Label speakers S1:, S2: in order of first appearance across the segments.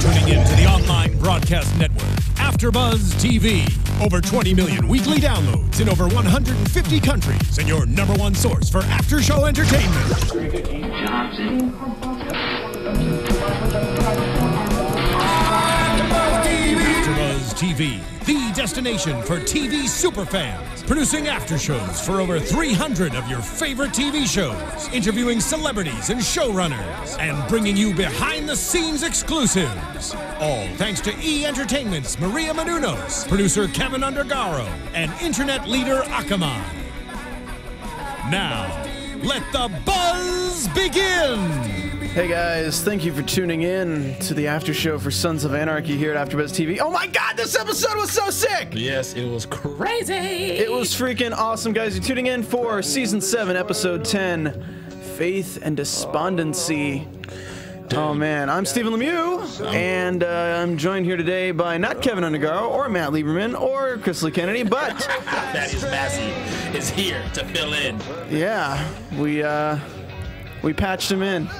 S1: tuning in to the online broadcast network, AFTERBUZZ TV. Over 20 million weekly downloads in over 150 countries, and your #1 source for after-show entertainment. AFTERBUZZ TV, the destination for TV superfans, producing after-shows for over 300 of your favorite TV shows, interviewing celebrities and showrunners, and bringing you behind-the-scenes exclusives. All thanks to E! Entertainment's Maria Menounos, producer Kevin Undergaro, and internet leader Akamai. Now, let the buzz begin!
S2: Hey guys, thank you for tuning in to the after show for Sons of Anarchy here at AfterBuzz TV. Oh my god, this episode was so sick!
S3: Yes, it was crazy!
S2: It was freaking awesome, guys. You're tuning in for Season 7, Episode 10, Faith and Despondency. Oh man, I'm Stephen Lemieux, and I'm joined here today by not Kevin Undergaro, or Matt Lieberman, or Chrisley Kennedy, but...
S3: Thaddeus Massey is here to fill in.
S2: Yeah, we patched him in.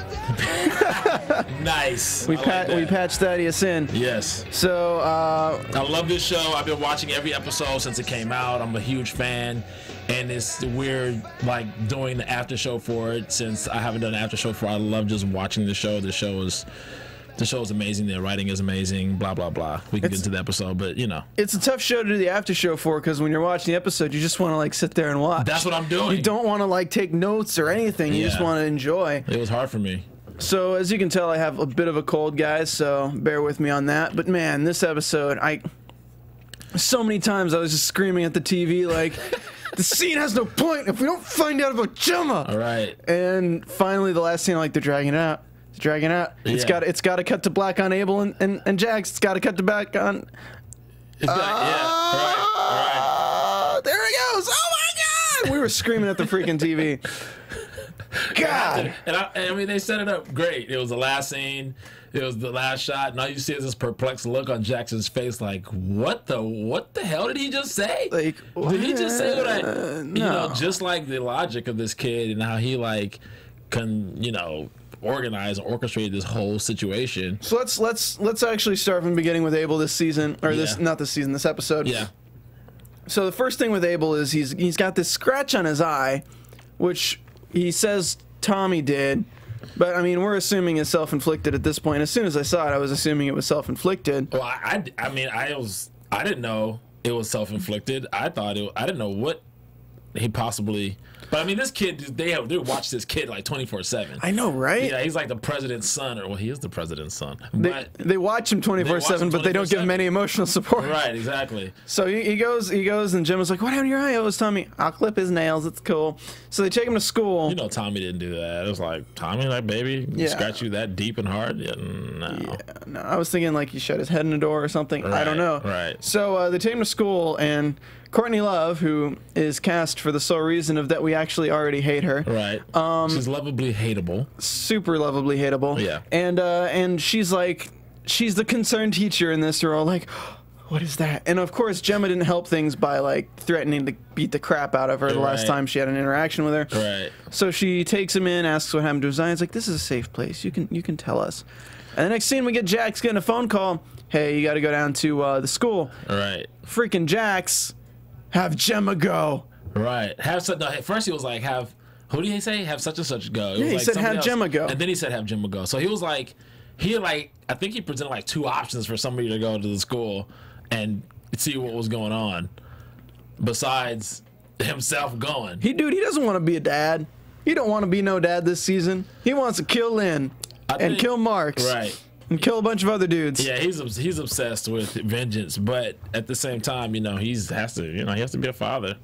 S3: Nice.
S2: We patched Thaddeus in.
S3: Yes.
S2: So,
S3: I love this show. I've been watching every episode since it came out. I'm a huge fan. And it's weird, like, doing the after show for it since I haven't done an after show for it. I love just watching the show. The show is amazing. The writing is amazing. Blah, blah, blah. We can get into the episode, but, you know. It's
S2: a tough show to do the after show for because when you're watching the episode, you just want to, like, sit there and watch.
S3: That's what I'm doing.
S2: You don't want to, like, take notes or anything. You just want to enjoy.
S3: It was hard for me.
S2: So, as you can tell, I have a bit of a cold, guys, so bear with me on that. But, man, this episode, so many times I was just screaming at the TV, like... The scene has no point if we don't find out about Gemma.
S3: All right.
S2: And finally, the last scene, like, they're dragging it out. It's dragging it out. Yeah. It's got to cut to black on Abel and Jax. It's got to cut to black on.
S3: It's got, yeah. All right.
S2: There he goes. Oh my God! We were screaming at the freaking TV. God.
S3: And I mean, they set it up great. It was the last scene. It was the last shot, and all you see is this perplexed look on Jackson's face, like, what the hell did he just say?
S2: Like,
S3: did he just say what
S2: no.
S3: You know, just like the logic of this kid and how he, like, can, you know, organize and orchestrate this whole situation.
S2: So let's actually start from the beginning with Abel this season, or this episode.
S3: Yeah.
S2: So the first thing with Abel is he's got this scratch on his eye, which he says Tommy did. But, I mean, we're assuming it's self-inflicted at this point. As soon as I saw it, I was assuming it was self-inflicted.
S3: Well, I mean, I didn't know it was self-inflicted. I didn't know what he possibly... But, I mean, this kid, they watch this kid, like, 24/7.
S2: I know, right?
S3: Yeah, he's like the president's son. Well, he is the president's son.
S2: They watch him 24/7, but they don't give him any emotional support.
S3: Right, exactly.
S2: So he goes, and Jim was like, what happened to your eye? Oh, it was Tommy. I'll clip his nails. It's cool. So they take him to school.
S3: You know Tommy didn't do that. It was like, Tommy, like, baby, scratch you that deep and hard? Yeah, no.
S2: Yeah, no. I was thinking, like, he shut his head in the door or something.
S3: Right,
S2: I don't know.
S3: Right.
S2: So they take him to school, and Courtney Love, who is cast for the sole reason of that we actually already hate her.
S3: Right. She's lovably hateable.
S2: Super lovably hateable.
S3: Yeah.
S2: And she's like, she's the concerned teacher in this. They're all like, what is that? And of course, Gemma didn't help things by like threatening to beat the crap out of her the last time she had an interaction with her.
S3: Right.
S2: So she takes him in, asks what happened to his eye. It's like, this is a safe place. You can tell us. And the next scene, we get Jax getting a phone call. Hey, you got to go down to the school.
S3: Right.
S2: Freaking Jax. Have Gemma go.
S3: Right. First he was like, who did he say? Have such and such go. It was
S2: he
S3: like
S2: said have Gemma go.
S3: And then he said have Gemma go. So he was like, I think he presented like 2 options for somebody to go to the school and see what was going on. Besides himself going.
S2: He doesn't want to be a dad. He don't want to be no dad this season. He wants to kill Lynn and kill Marks.
S3: Right.
S2: And kill a bunch of other dudes.
S3: Yeah, he's obsessed with vengeance, but at the same time, you know, he has to be a father.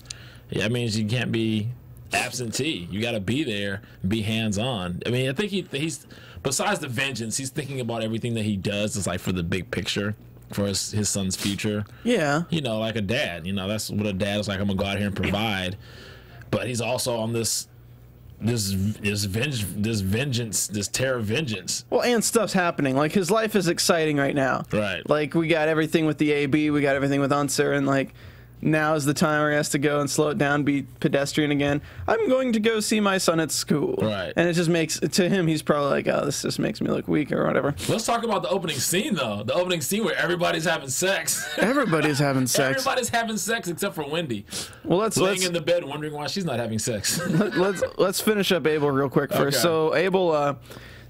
S3: Yeah, that means you can't be absentee. You got to be there, be hands-on. I mean, I think he's besides the vengeance, he's thinking about everything that he does is like for the big picture, for his son's future.
S2: Yeah.
S3: You know, like a dad. You know, that's what a dad is like. I'm gonna go out here and provide, but he's also on this vengeance, this terror vengeance.
S2: Well, and stuff's happening. Like, his life is exciting right now.
S3: Right.
S2: Like, we got everything with the AB, we got everything with Unser, and, like, now is the time where he has to go and slow it down, be pedestrian again. I'm going to go see my son at school.
S3: Right.
S2: And it just makes, to him, he's probably like, oh, this just makes me look weak or whatever.
S3: Let's talk about the opening scene, though. The opening scene where everybody's having sex.
S2: Everybody's having sex.
S3: Everybody's having sex except for Wendy.
S2: Well, let's
S3: laying in the bed wondering why she's not having sex.
S2: let's finish up Abel real quick first.
S3: Okay.
S2: So Abel,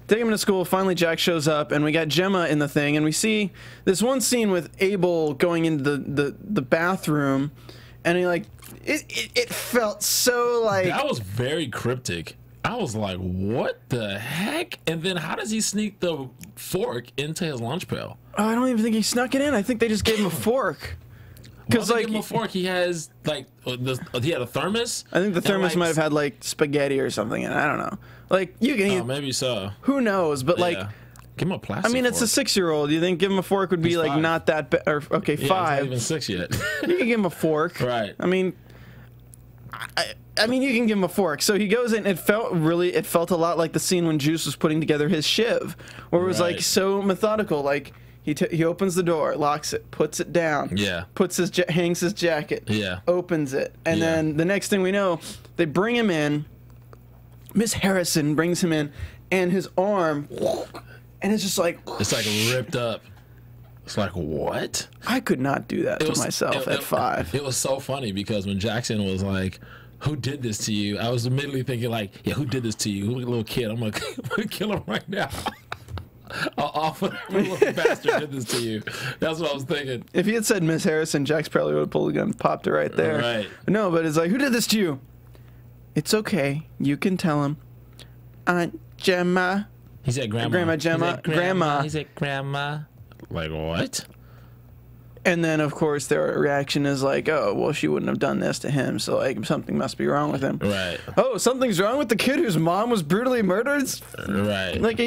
S2: take him to school. Finally, Jack shows up, and we got Gemma in the thing, and we see this one scene with Abel going into the bathroom, and he like it felt so like
S3: that was very cryptic. I was like, what the heck? And then how does he sneak the fork into his lunch pail?
S2: Oh, I don't even think he snuck it in. I think they just gave him a fork.
S3: Because like, give him a fork, he has like he had a thermos.
S2: I think the thermos might have had like spaghetti or something in it. I don't know. Like you can eat.
S3: Maybe so.
S2: Who knows? But like,
S3: give him a plastic.
S2: I mean, it's
S3: fork.
S2: a 6-year-old. You think give him a fork would be like
S3: 5.
S2: not that bad? Or okay,
S3: Yeah,
S2: 5.
S3: He's not even 6 yet.
S2: You can give him a fork.
S3: Right.
S2: I mean, I mean, you can give him a fork. So he goes in. It felt a lot like the scene when Juice was putting together his shiv, where it was like so methodical. Like he opens the door, locks it, puts it down.
S3: Yeah.
S2: Puts hangs his jacket.
S3: Yeah.
S2: Opens it, and then the next thing we know, they bring him in. Miss Harrison brings him in, and his arm, and it's just like
S3: it's like ripped up. It's like, what?
S2: I could not do that to myself at 5.
S3: It was so funny because when Jackson was like, who did this to you? I was immediately thinking like, yeah, who did this to you? Who little kid? I'm gonna kill him right now. Awful little bastard did this to you. That's what I was thinking.
S2: If he had said Miss Harrison, Jax probably would have pulled the gun and popped it right there.
S3: Right.
S2: No, but it's like, who did this to you? It's okay. You can tell him. Aunt Gemma.
S3: He said grandma.
S2: Grandma Gemma. Grandma.
S3: He said grandma. Like, what?
S2: And then, of course, their reaction is like, oh, well, she wouldn't have done this to him, so like something must be wrong with him.
S3: Right.
S2: Oh, something's wrong with the kid whose mom was brutally murdered?
S3: Right.
S2: Like,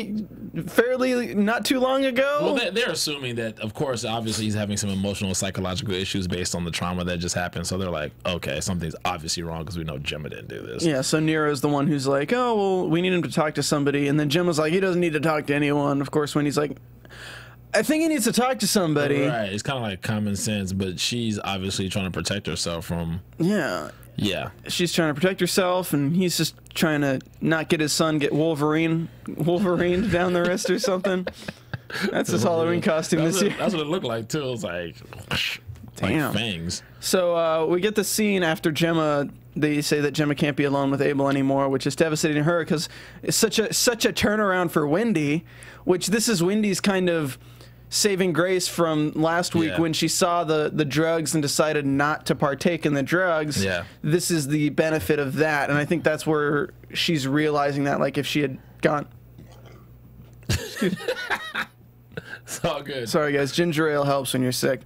S2: fairly not too long ago?
S3: Well, they're assuming that, of course, obviously he's having some emotional, psychological issues based on the trauma that just happened. So they're like, okay, something's obviously wrong because we know Gemma didn't do this.
S2: Yeah, so Nero's the one who's like, oh, well, we need him to talk to somebody. And then Gemma's like, he doesn't need to talk to anyone. Of course, when he's like, I think he needs to talk to somebody.
S3: Right. It's kind of like common sense, but she's obviously trying to protect herself from...
S2: Yeah.
S3: Yeah.
S2: She's trying to protect herself, and he's just trying to not get his son get Wolverined down the wrist or something. That's his Halloween costume this year.
S3: That's what it looked like, too. It was like...
S2: Damn.
S3: Like fangs.
S2: So we get the scene after Gemma. They say that Gemma can't be alone with Abel anymore, which is devastating to her because it's such a turnaround for Wendy, which this is Wendy's kind of saving grace from last week when she saw the drugs and decided not to partake in the drugs.
S3: Yeah.
S2: This is the benefit of that, and I think that's where she's realizing that, like, if she had gone...
S3: It's all good.
S2: Sorry, guys. Ginger ale helps when you're sick.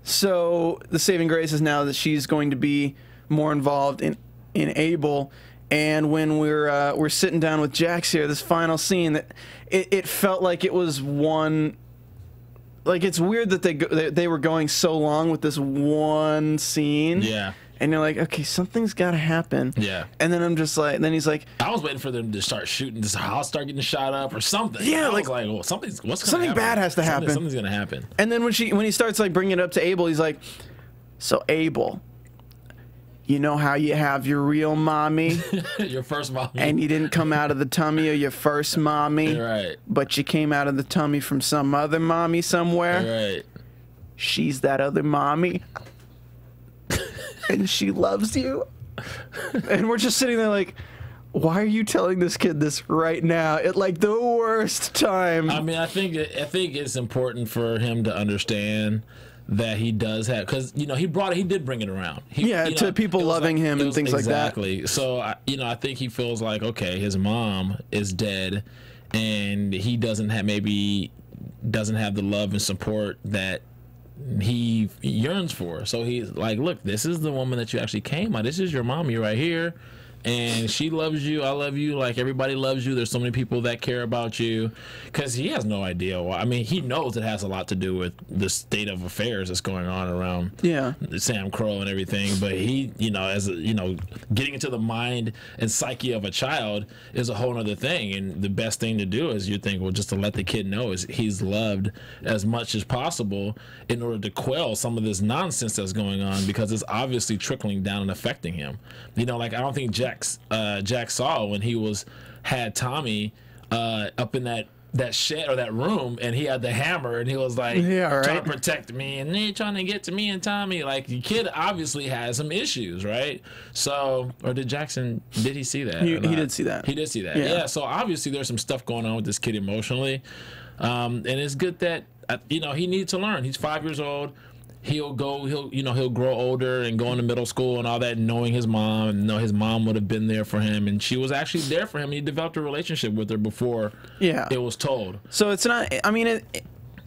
S2: So the saving grace is now that she's going to be more involved in Abel. And when we're sitting down with Jax here, this final scene, that it felt like it was one. Like, it's weird that they were going so long with this one scene.
S3: Yeah.
S2: And you're like, okay, something's got to happen.
S3: Yeah.
S2: And then I'm just like, and then he's like,
S3: I was waiting for them to start shooting, this house start getting shot up or something.
S2: Yeah,
S3: I
S2: like,
S3: was like, well, what's
S2: something bad has to happen.
S3: Something's gonna happen.
S2: And then when he starts like bringing it up to Abel, he's like, so Abel, you know how you have your real mommy?
S3: Your first mommy.
S2: And you didn't come out of the tummy of your first mommy.
S3: Right.
S2: But you came out of the tummy from some other mommy somewhere.
S3: Right.
S2: She's that other mommy. And she loves you. And we're just sitting there like, why are you telling this kid this right now at like the worst time?
S3: I mean, I think it's important for him to understand that he does have, because he did bring it around.
S2: To people loving him and things like that.
S3: Exactly. So I think he feels like, okay, his mom is dead, and he doesn't have the love and support that he yearns for. So he's like, look, this is the woman that you actually came on. This is your mommy right here. and she loves you. I love you. Like, everybody loves you. There's so many people that care about you, because he has no idea why. I mean, he knows it has a lot to do with the state of affairs that's going on around Sam Crow and everything. But he, getting into the mind and psyche of a child is a whole other thing. And the best thing to do is, you think, well, just to let the kid know is he's loved as much as possible in order to quell some of this nonsense that's going on, because it's obviously trickling down and affecting him. Like, I don't think Jack saw when he had Tommy up in that shed or that room, and he had the hammer, and he was like trying to protect me, and they're trying to get to me and Tommy. Like, the kid obviously has some issues, right? So, or did he see that?
S2: He did see that.
S3: He did see that. Yeah. So obviously there's some stuff going on with this kid emotionally, and it's good that he needs to learn. He's 5 years old. He'll grow older and go into middle school and all that, knowing his mom, and his mom would have been there for him, and she was actually there for him. He developed a relationship with her before it was told.
S2: So it's not, I mean,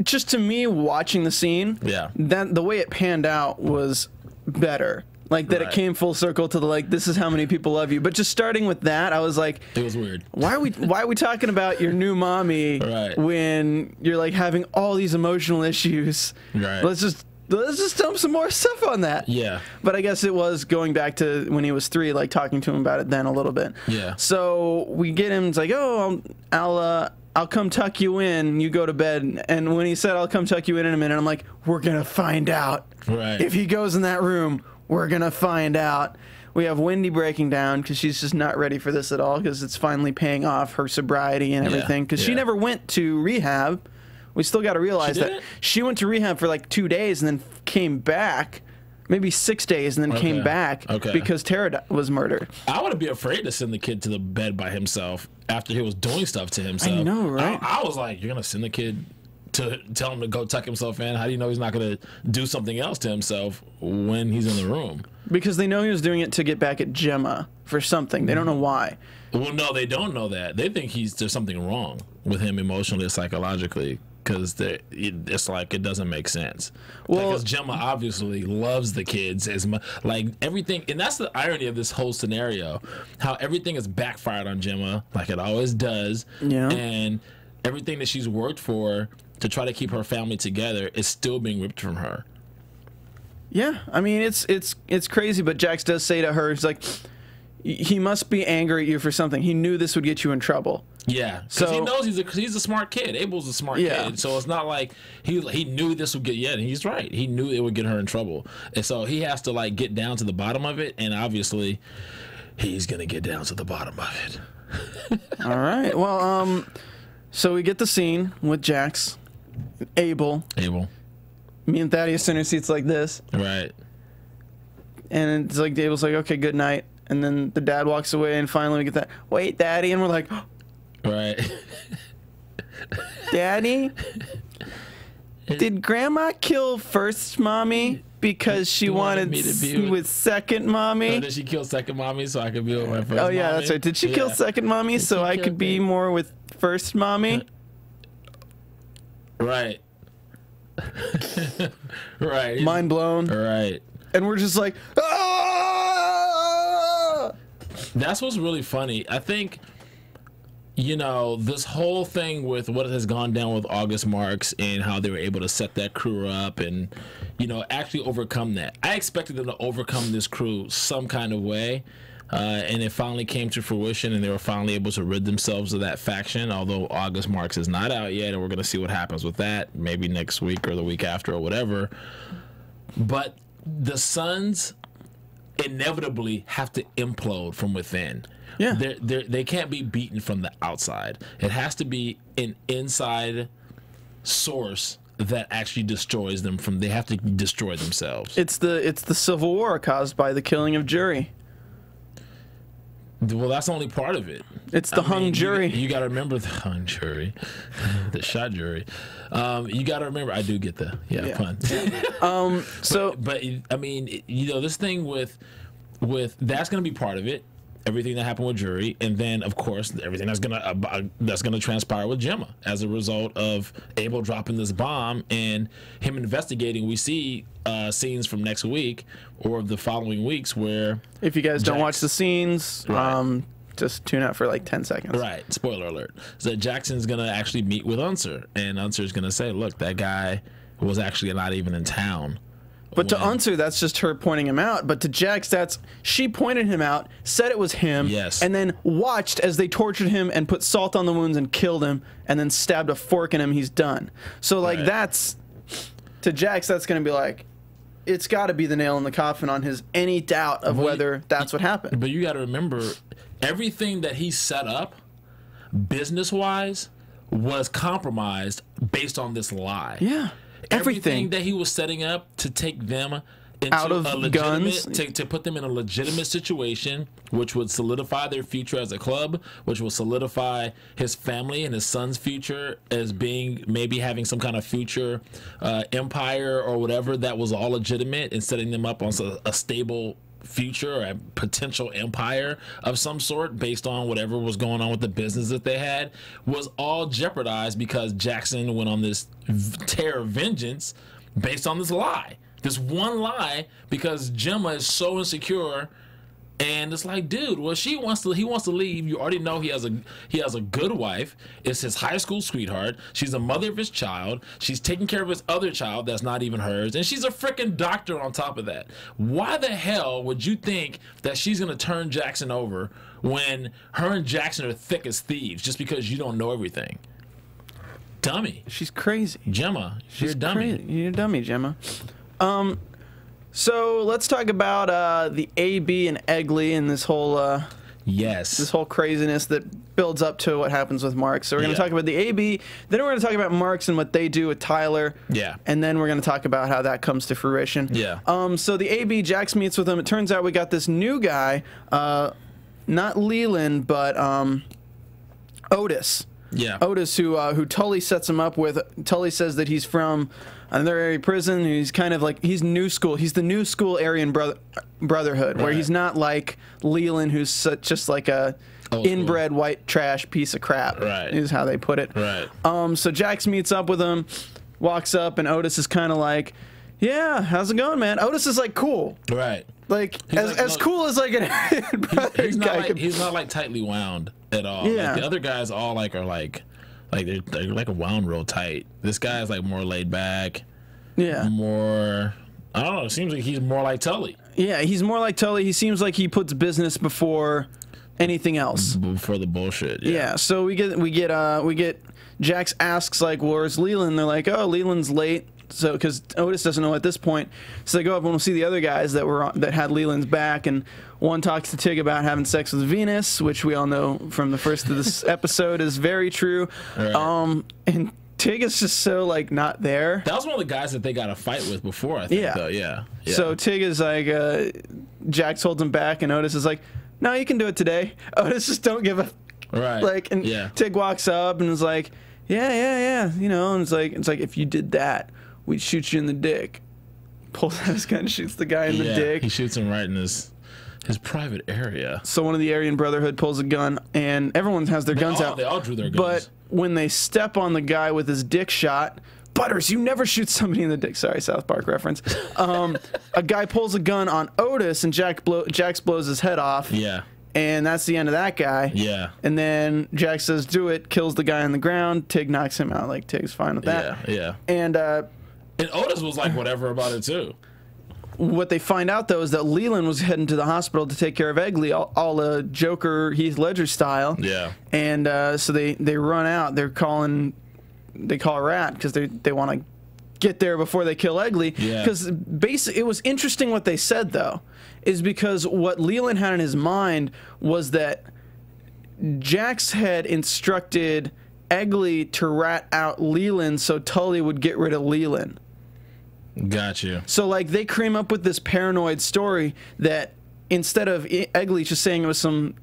S2: just to me, watching the scene, that the way it panned out was better. Like, that it came full circle to this is how many people love you. But just starting with that, I was like,
S3: it was weird.
S2: Why are we talking about your new mommy when you're like having all these emotional issues?
S3: Right.
S2: Let's just dump some more stuff on that.
S3: Yeah.
S2: But I guess it was going back to when he was 3, like talking to him about it then a little bit.
S3: Yeah.
S2: So we get him, it's like, oh, I'll come tuck you in, you go to bed. And when he said, I'll come tuck you in a minute, I'm like, we're going to find out.
S3: Right.
S2: If he goes in that room, we're going to find out. We have Wendy breaking down because she's just not ready for this at all, because it's finally paying off her sobriety and everything. Because she never went to rehab. We still got to realize that she went to rehab for like 2 days and then came back, maybe 6 days, and then came back because Tara was murdered.
S3: I would be afraid to send the kid to the bed by himself after he was doing stuff to himself.
S2: I know, right?
S3: I was like, you're going to send the kid to tell him to go tuck himself in? How do you know he's not going to do something else to himself when he's in the room? Because
S2: they know he was doing it to get back at Gemma for something. They don't know why.
S3: Well, no, they don't know that. They think there's something wrong with him emotionally or psychologically. Because it's like, it doesn't make sense. Well, because Gemma obviously loves the kids as much, like everything, and that's the irony of this whole scenario. How everything is backfired on Gemma, like it always does. Yeah. And everything that she's worked for to try to keep her family together is still being ripped from her.
S2: Yeah, I mean it's crazy. But Jax does say to her, he's like, he must be angry at you for something. He knew this would get you in trouble.
S3: Yeah, because he knows he's a smart kid. Abel's a smart kid, so it's not like he knew this would get. Yeah, and he's right. He knew it would get her in trouble, and so he has to like get down to the bottom of it. And obviously, he's gonna get down to the bottom of it.
S2: All right. Well, so we get the scene with Jax, Abel. Me and Thaddeus in our seats like this.
S3: Right.
S2: And it's like Abel's like, okay, good night. And then the dad walks away, and finally we get that, wait, Daddy, and we're like.
S3: Right.
S2: Daddy? Did Grandma kill first mommy because she wanted me to be with second mommy?
S3: Oh, did she kill second mommy so I could be with my first mommy?
S2: Oh, yeah, that's right. Did she kill second mommy so I could be more with first mommy?
S3: Right. Right.
S2: Mind blown.
S3: Right.
S2: And we're just like, ah!
S3: That's what's really funny. I think, this whole thing with what has gone down with August Marks and how they were able to set that crew up and, actually overcome that. I expected them to overcome this crew some kind of way. And it finally came to fruition, and they were finally able to rid themselves of that faction, although August Marks is not out yet, and we're going to see what happens with that, maybe next week or the week after or whatever. But the Sons inevitably have to implode from within. Yeah, they can't be beaten from the outside. It has to be an inside source that actually destroys them. They have to destroy themselves.
S2: It's the Civil War caused by the killing of Jury.
S3: Well, that's only part of it.
S2: It's the hung jury.
S3: You got to remember the hung jury, the shot jury. You got to remember. I do get the pun. But I mean, this thing with that's going to be part of it. everything that happened with Jury, and then of course everything that's gonna transpire with Gemma as a result of Abel dropping this bomb and him investigating. We see scenes from next week or the following weeks where,
S2: if you guys don't watch the scenes,
S3: right.
S2: Just tune out for like 10 seconds.
S3: Right. Spoiler alert. So Jackson's gonna actually meet with Unser, and Unser's gonna say, "Look, that guy was actually not even in town."
S2: But to Unser, that's just her pointing him out. But to Jax, that's she pointed him out, said it was him,
S3: yes,
S2: and then watched as they tortured him and put salt on the wounds and killed him, and then stabbed a fork in him. He's done. So like that's to Jax, that's gonna be like, it's got to be the nail in the coffin on his any doubt of whether that's what happened.
S3: But you got to remember, everything that he set up, business-wise, was compromised based on this lie.
S2: Yeah. Everything
S3: that he was setting up to take them into
S2: out of
S3: a legitimate,
S2: guns,
S3: to put them in a legitimate situation, which would solidify their future as a club, which will solidify his family and his son's future as being maybe having some kind of future empire or whatever that was all legitimate, and setting them up on a stable future or a potential empire of some sort based on whatever was going on with the business that they had, was all jeopardized because Jackson went on this tear of vengeance based on this lie. This one lie, because Gemma is so insecure, and it's like, dude, well, he wants to leave. You already know he has a good wife. It's his high school sweetheart. She's the mother of his child. She's taking care of his other child that's not even hers, and she's a freaking doctor on top of that. Why the hell would you think that she's gonna turn Jackson over when her and Jackson are thick as thieves just because you don't know everything? Dummy.
S2: She's crazy.
S3: Gemma, you're a dummy.
S2: Crazy. You're a dummy, Gemma. So let's talk about the AB and Egley and this whole this whole craziness that builds up to what happens with Marks. So we're going to talk about the AB, then we're going to talk about Marks and what they do with Tyler.
S3: Yeah.
S2: And then we're going to talk about how that comes to fruition.
S3: Yeah.
S2: So the AB, Jax meets with him. It turns out we got this new guy, not Leland, but Otis.
S3: Yeah.
S2: Otis, who Tully sets him up with. Tully says that he's from another area prison. He's kind of like, he's new school. He's the new school Aryan Brotherhood, where he's not like Leland, who's just like a inbred white trash piece of crap.
S3: Right.
S2: Is how they put it.
S3: Right.
S2: So Jax meets up with him, walks up, and Otis is kind of like, "Yeah, how's it going, man?" Otis is like cool.
S3: Right.
S2: Like as cool as like an
S3: he's not like tightly wound at all.
S2: Yeah.
S3: Like the other guys all are like they're like wound real tight. This guy's like more laid back.
S2: Yeah.
S3: More, I don't know. It seems like he's more like Tully.
S2: Yeah, he's more like Tully. He seems like he puts business before anything else.
S3: Before the bullshit.
S2: Yeah. So we get Jax asks like, "Where's Leland?" They're like, "Oh, Leland's late." So, because Otis doesn't know at this point, so they go up and we'll see the other guys that had Leland's back, and one talks to Tig about having sex with Venus, which we all know from the first of this episode is very true. Right. And Tig is just so like not there.
S3: That was one of the guys that they got a fight with before, I think. Though. Yeah.
S2: So Tig is like, Jax holds him back, and Otis is like, "No, you can do it today." Otis just don't give a
S3: right.
S2: Like, and Tig walks up and is like, yeah, you know, and it's like if you did that, we'd shoot you in the dick. Pulls out his gun, shoots the guy in the dick.
S3: He shoots him right in his private area.
S2: So one of the Aryan Brotherhood pulls a gun, and everyone has their guns out.
S3: They all drew their guns.
S2: But when they step on the guy with his dick shot, Butters, you never shoot somebody in the dick. Sorry, South Park reference. A guy pulls a gun on Otis, and Jax blows his head off.
S3: Yeah.
S2: And that's the end of that guy.
S3: Yeah.
S2: And then Jax says, "Do it," kills the guy on the ground. Tig knocks him out. Like, Tig's fine with that.
S3: Yeah.
S2: And
S3: Otis was like whatever about it too.
S2: What they find out though is that Leland was heading to the hospital to take care of Egley, all Joker Heath Ledger style.
S3: Yeah.
S2: And so they run out. They call a rat because they want to get there before they kill Egley.
S3: Yeah.
S2: Because basically, it was interesting what they said though, is because what Leland had in his mind was that Jax had instructed Egley to rat out Leland so Tully would get rid of Leland.
S3: Got you.
S2: So like they came up with this paranoid story that instead of Egley just saying it was some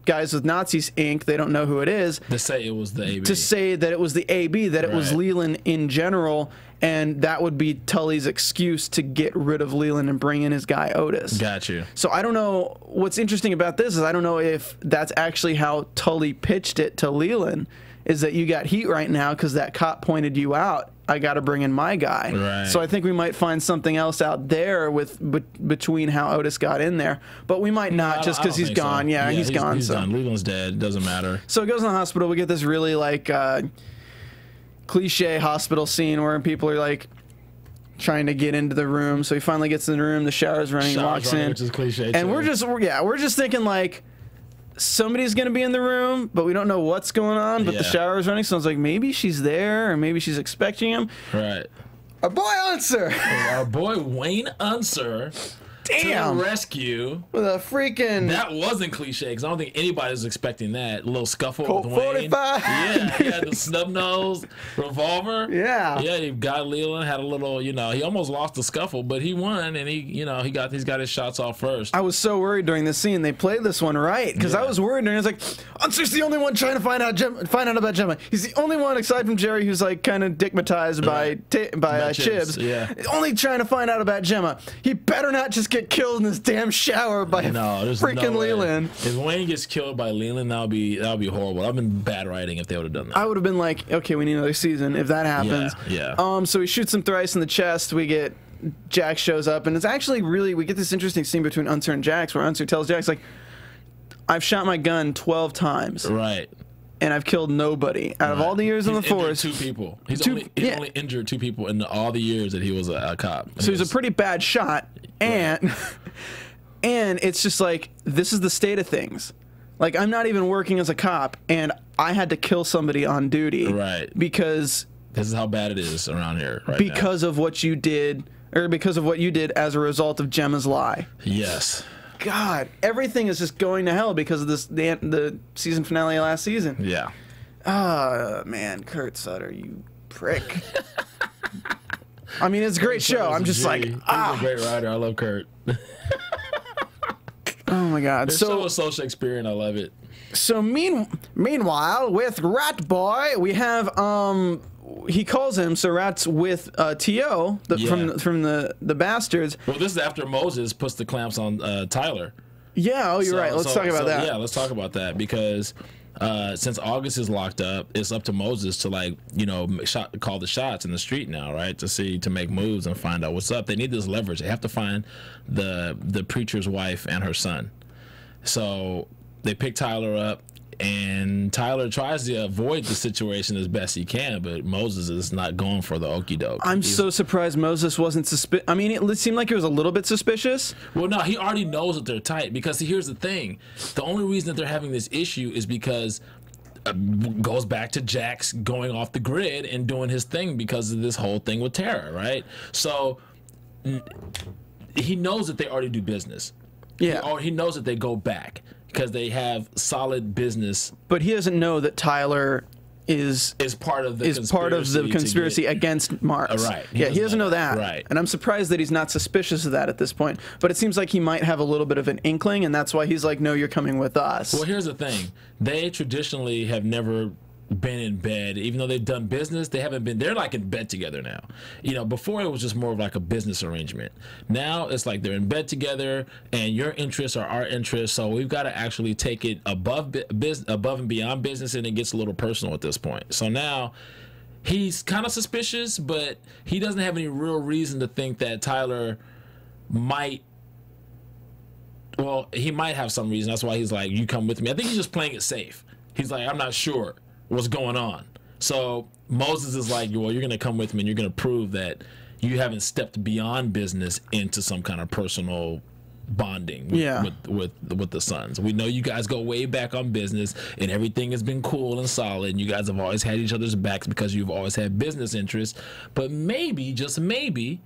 S2: guys with Nazis ink, they don't know who it is.
S3: To say it was the AB.
S2: To say that it was the AB, that it was Leland in general, and that would be Tully's excuse to get rid of Leland and bring in his guy Otis.
S3: Got you.
S2: So I don't know. What's interesting about this is I don't know if that's actually how Tully pitched it to Leland, is that you got heat right now because that cop pointed you out. I got to bring in my guy.
S3: Right.
S2: So I think we might find something else out there between how Otis got in there, but we might not just because he's gone.
S3: So.
S2: Yeah, he's gone.
S3: He's
S2: so
S3: done. Leland's dead. Doesn't matter.
S2: So it goes in the hospital. We get this really like cliche hospital scene where people are like trying to get into the room. So he finally gets in the room. The shower's running. Walks in,
S3: which is cliche.
S2: And we're just thinking like, somebody's going to be in the room, but we don't know what's going on, but the shower is running, so it's like maybe she's there or maybe she's expecting him.
S3: Right.
S2: Our boy Unser.
S3: Our boy Wayne Unser.
S2: Damn.
S3: To the rescue.
S2: With a freaking...
S3: That wasn't cliche, because I don't think anybody was expecting that. A little scuffle
S2: Colt
S3: with Wayne.
S2: 45.
S3: Yeah, he had the snub-nosed revolver.
S2: Yeah.
S3: Yeah, he got Leland, had a little, you know, he almost lost the scuffle, but he won, and he, you know, he's got his shots off first.
S2: I was so worried during this scene. They played this one right, because I was worried, and I was like, Unser's the only one trying to find out about Gemma. He's the only one, aside from Jerry, who's like kind of dickmatized by Chibs.
S3: Yeah.
S2: Only trying to find out about Gemma. He better not just get killed in this damn shower by freaking Leland.
S3: If Wayne gets killed by Leland, that would be horrible. I've been bad writing if they would have done that.
S2: I would have been like, okay, we need another season if that happens.
S3: Yeah.
S2: So he shoots him thrice in the chest. We get Jax shows up, and it's actually we get this interesting scene between Unser and Jax, where Unser tells Jax like, I've shot my gun 12 times.
S3: Right.
S2: And I've killed nobody out of all the years on the force.
S3: 2 people. He's only injured 2 people in all the years that he was a cop.
S2: So he's a pretty bad shot, and and it's just like, this is the state of things. Like, I'm not even working as a cop, and I had to kill somebody on duty.
S3: Right.
S2: Because
S3: this is how bad it is around here right
S2: because of what you did, or because of what you did as a result of Gemma's lie.
S3: Yes.
S2: God, everything is just going to hell because of this the season finale of last season.
S3: Yeah.
S2: Ah, man, Kurt Sutter, you prick. I mean, it's a great show. I'm just like,
S3: he's a great writer. I love Kurt.
S2: Oh my God.
S3: The show is so Shakespearean. I love it.
S2: So meanwhile, with Rat Boy, we have he calls him, so Rat's with T.O. From the Bastards.
S3: Well, this is after Moses puts the clamps on Tyler.
S2: Yeah, you're right. Let's talk about that.
S3: Yeah, let's talk about that, because since August is locked up, it's up to Moses to, like, you know, call the shots in the street now, right? To make moves and find out what's up. They need this leverage. They have to find the preacher's wife and her son. So they pick Tyler up, and Tyler tries to avoid the situation as best he can, but Moses is not going for the okie doke.
S2: I'm so surprised Moses wasn't suspicious. I mean, it seemed like he was a little bit suspicious.
S3: Well, no, he already knows that they're tight, because here's the thing. The only reason that they're having this issue is because goes back to Jax going off the grid and doing his thing because of this whole thing with Tara, right? So he knows that they already do business.
S2: Yeah.
S3: He knows that they go back because they have solid business.
S2: But he doesn't know that Tyler is
S3: part of the
S2: conspiracy against Marks.
S3: Right.
S2: He doesn't know that.
S3: Right.
S2: And I'm surprised that he's not suspicious of that at this point. But it seems like he might have a little bit of an inkling, and that's why he's like, no, you're coming with us.
S3: Well, here's the thing. They traditionally have never been in bed. Even though they've done business, they haven't been. They're like in bed together now. You know, before it was just more of like a business arrangement. Now it's like they're in bed together, and your interests are our interests. So we've got to actually take it above and beyond business, and it gets a little personal at this point. So now he's kind of suspicious, but he doesn't have any real reason to think that Tyler might. Well, he might have some reason. That's why he's like, you come with me. I think he's just playing it safe. He's like, I'm not sure what's going on. So Moses is like, well, you're going to come with me, and you're going to prove that you haven't stepped beyond business into some kind of personal bonding with the Sons. We know you guys go way back on business, and everything has been cool and solid, and you guys have always had each other's backs because you've always had business interests. But maybe, just maybe,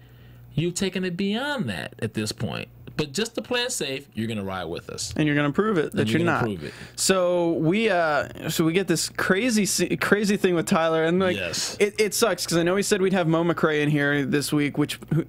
S3: you've taken it beyond that at this point. But just to play it safe, you're gonna ride with us,
S2: and you're gonna prove it that you're not. Prove it. So we get this crazy thing with Tyler, and like, it sucks because I know we said we'd have Mo McRae in here this week,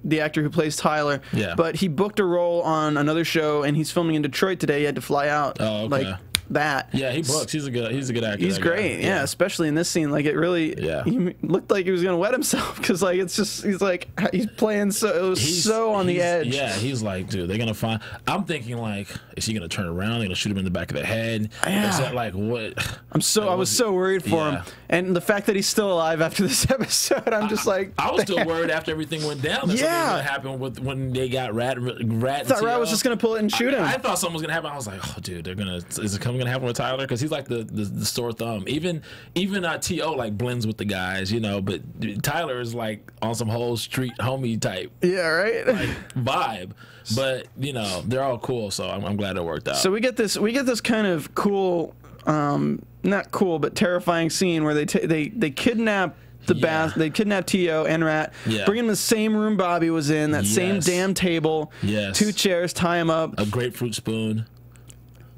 S2: the actor who plays Tyler.
S3: Yeah.
S2: But he booked a role on another show, and he's filming in Detroit today. He had to fly out.
S3: Oh, okay.
S2: Like that.
S3: Yeah, he books. He's a good actor.
S2: He's great. Yeah, especially in this scene. Like, it really, he looked like he was gonna wet himself because, like, it's just he's playing so on the edge.
S3: Yeah, he's like, dude, they're gonna find. I'm thinking, like, is he gonna turn around? They're gonna shoot him in the back of the head.
S2: Yeah.
S3: Is that like what?
S2: I was so worried for him, and the fact that he's still alive after this episode, I'm just like,
S3: I was still worried after everything went down. That something was gonna happen when they got Rat.
S2: I thought Rat was just gonna pull it and shoot him.
S3: I thought something was gonna happen. I was like, oh, dude, is it gonna happen with Tyler? Because he's like the sore thumb. Even T.O. like blends with the guys, you know. But Tyler is like on some whole street homie type.
S2: Yeah, right.
S3: Like, vibe. But you know, they're all cool, so I'm glad it worked out.
S2: So we get this kind of cool, not cool, but terrifying scene where they kidnap they kidnap T.O. and Rat, bring him to the same room Bobby was in, that same damn table, 2 chairs, tie him up,
S3: a grapefruit spoon.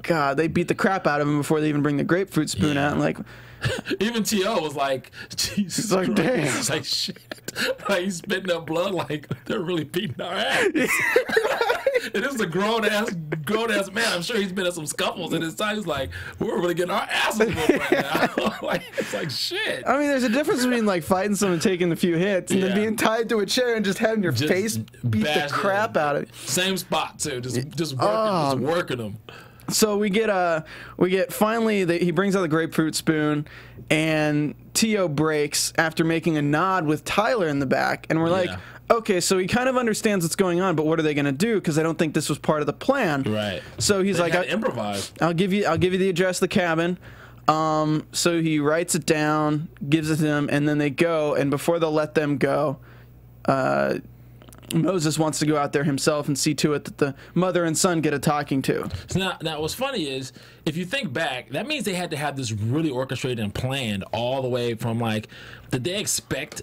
S2: God, they beat the crap out of him before they even bring the grapefruit spoon out. And like,
S3: even T.O. was like, Jesus,
S2: he's like, damn,
S3: he's like, shit, like he's spitting up blood, like they're really beating our ass. And this is a grown ass man. I'm sure he's been in some scuffles in his time. He's like, we're really getting our asses whooped right now. Like, it's like shit.
S2: I mean, there's a difference between like fighting someone, taking a few hits, and then being tied to a chair and just having your face beat the crap out of it.
S3: Same spot too, just working them.
S2: So we get finally he brings out the grapefruit spoon, and T.O. breaks after making a nod with Tyler in the back, and we're like, okay, so he kind of understands what's going on, but what are they going to do? Because I don't think this was part of the plan.
S3: Right.
S2: So he's like,
S3: improvise.
S2: I'll give you the address of the cabin. So he writes it down, gives it to them, and then they go. And before they'll let them go, Moses wants to go out there himself and see to it that the mother and son get a talking to.
S3: Now what's funny is, if you think back, that means they had to have this really orchestrated and planned all the way from, like, did they expect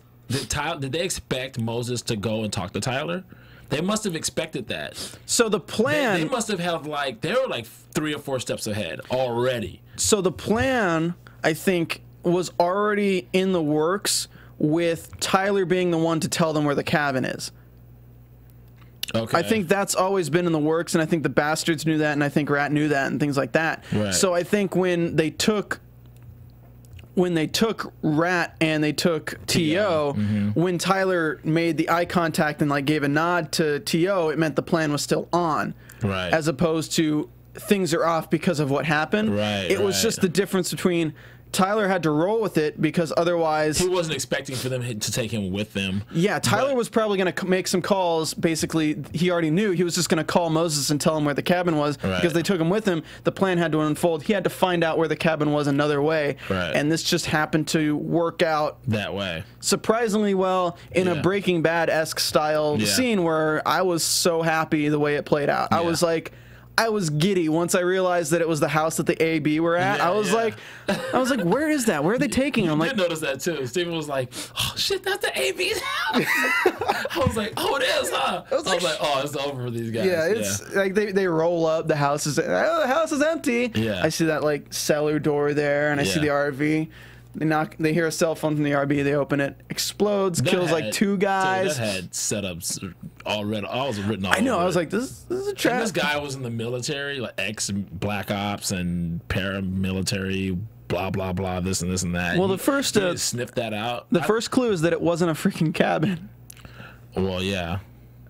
S3: Moses to go and talk to Tyler? They must have expected that.
S2: So the plan...
S3: They must have had, like, they were like 3 or 4 steps ahead already.
S2: So the plan, I think, was already in the works, with Tyler being the one to tell them where the cabin is.
S3: Okay.
S2: I think that's always been in the works, and I think the bastards knew that, and I think Rat knew that, and things like that.
S3: Right.
S2: So I think when they took Rat and they took T.O., when Tyler made the eye contact and like gave a nod to T.O., it meant the plan was still on.
S3: Right.
S2: As opposed to things are off because of what happened.
S3: Right.
S2: It was just the difference between Tyler had to roll with it, because otherwise...
S3: He wasn't expecting for them to take him with them.
S2: Yeah, Tyler was probably going to make some calls. Basically, he already knew. He was just going to call Moses and tell him where the cabin was, because they took him with him. The plan had to unfold. He had to find out where the cabin was another way, and this just happened to work out
S3: that way
S2: surprisingly well in a Breaking Bad-esque style scene where I was so happy the way it played out. I was like... I was giddy once I realized that it was the house that the A.B. were at. I was like, where is that? Where are they taking him?
S3: I did notice that too. Steven was like, oh shit, that's the A.B.'s house. I was like, oh, it is, huh? I was like, oh, it's over for these guys.
S2: Yeah, it's like they roll up. The house is empty.
S3: Yeah,
S2: I see that like cellar door there, and I see the RV. They hear a cell phone from the RV. They open it, explodes, kills like 2 guys.
S3: That had setups already. I was written all over.
S2: I know. I was like, this is a trap.
S3: And this guy was in the military, like ex-Black Ops and paramilitary, blah blah blah, this and this and that.
S2: Well, the first
S3: sniffed that out.
S2: The first clue is that it wasn't a freaking cabin.
S3: Well, yeah.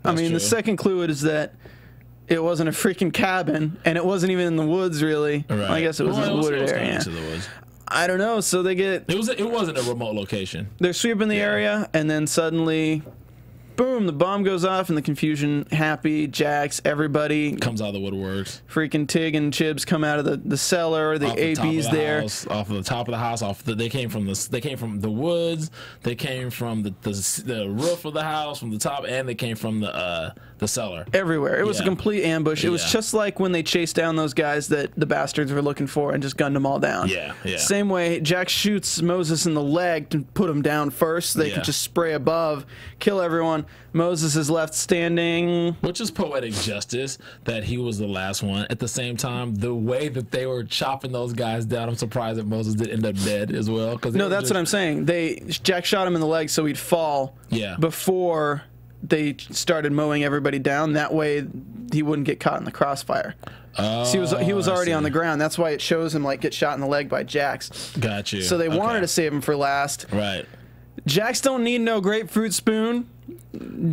S2: I mean, the second clue is that it wasn't a freaking cabin, and it wasn't even in the woods, really.
S3: Right.
S2: Well, I guess it was in the wooded area.
S3: Into the woods.
S2: I don't know. So they get...
S3: It wasn't a remote location.
S2: They're sweeping the area, and then suddenly, boom, the bomb goes off, and the confusion, Happy, Jax, everybody...
S3: comes out of the woodworks.
S2: Freaking Tig and Chibs come out of the cellar, the AB's there.
S3: Off of the top of the house, they came from the woods, they came from the roof of the house, from the top, and they came from the cellar.
S2: Everywhere. It was a complete ambush. It was just like when they chased down those guys that the bastards were looking for and just gunned them all down.
S3: Yeah, yeah.
S2: Same way, Jack shoots Moses in the leg to put him down first. So they could just spray above, kill everyone. Moses is left standing.
S3: Which is poetic justice that he was the last one. At the same time, the way that they were chopping those guys down, I'm surprised that Moses did end up dead as well.
S2: No, that's what I'm saying. Jack shot him in the leg so he'd fall before they started mowing everybody down. That way he wouldn't get caught in the crossfire.
S3: Oh,
S2: So he was already on the ground. That's why it shows him like get shot in the leg by Jax.
S3: Got you.
S2: So they wanted to save him for last.
S3: Right.
S2: Jax don't need no grapefruit spoon.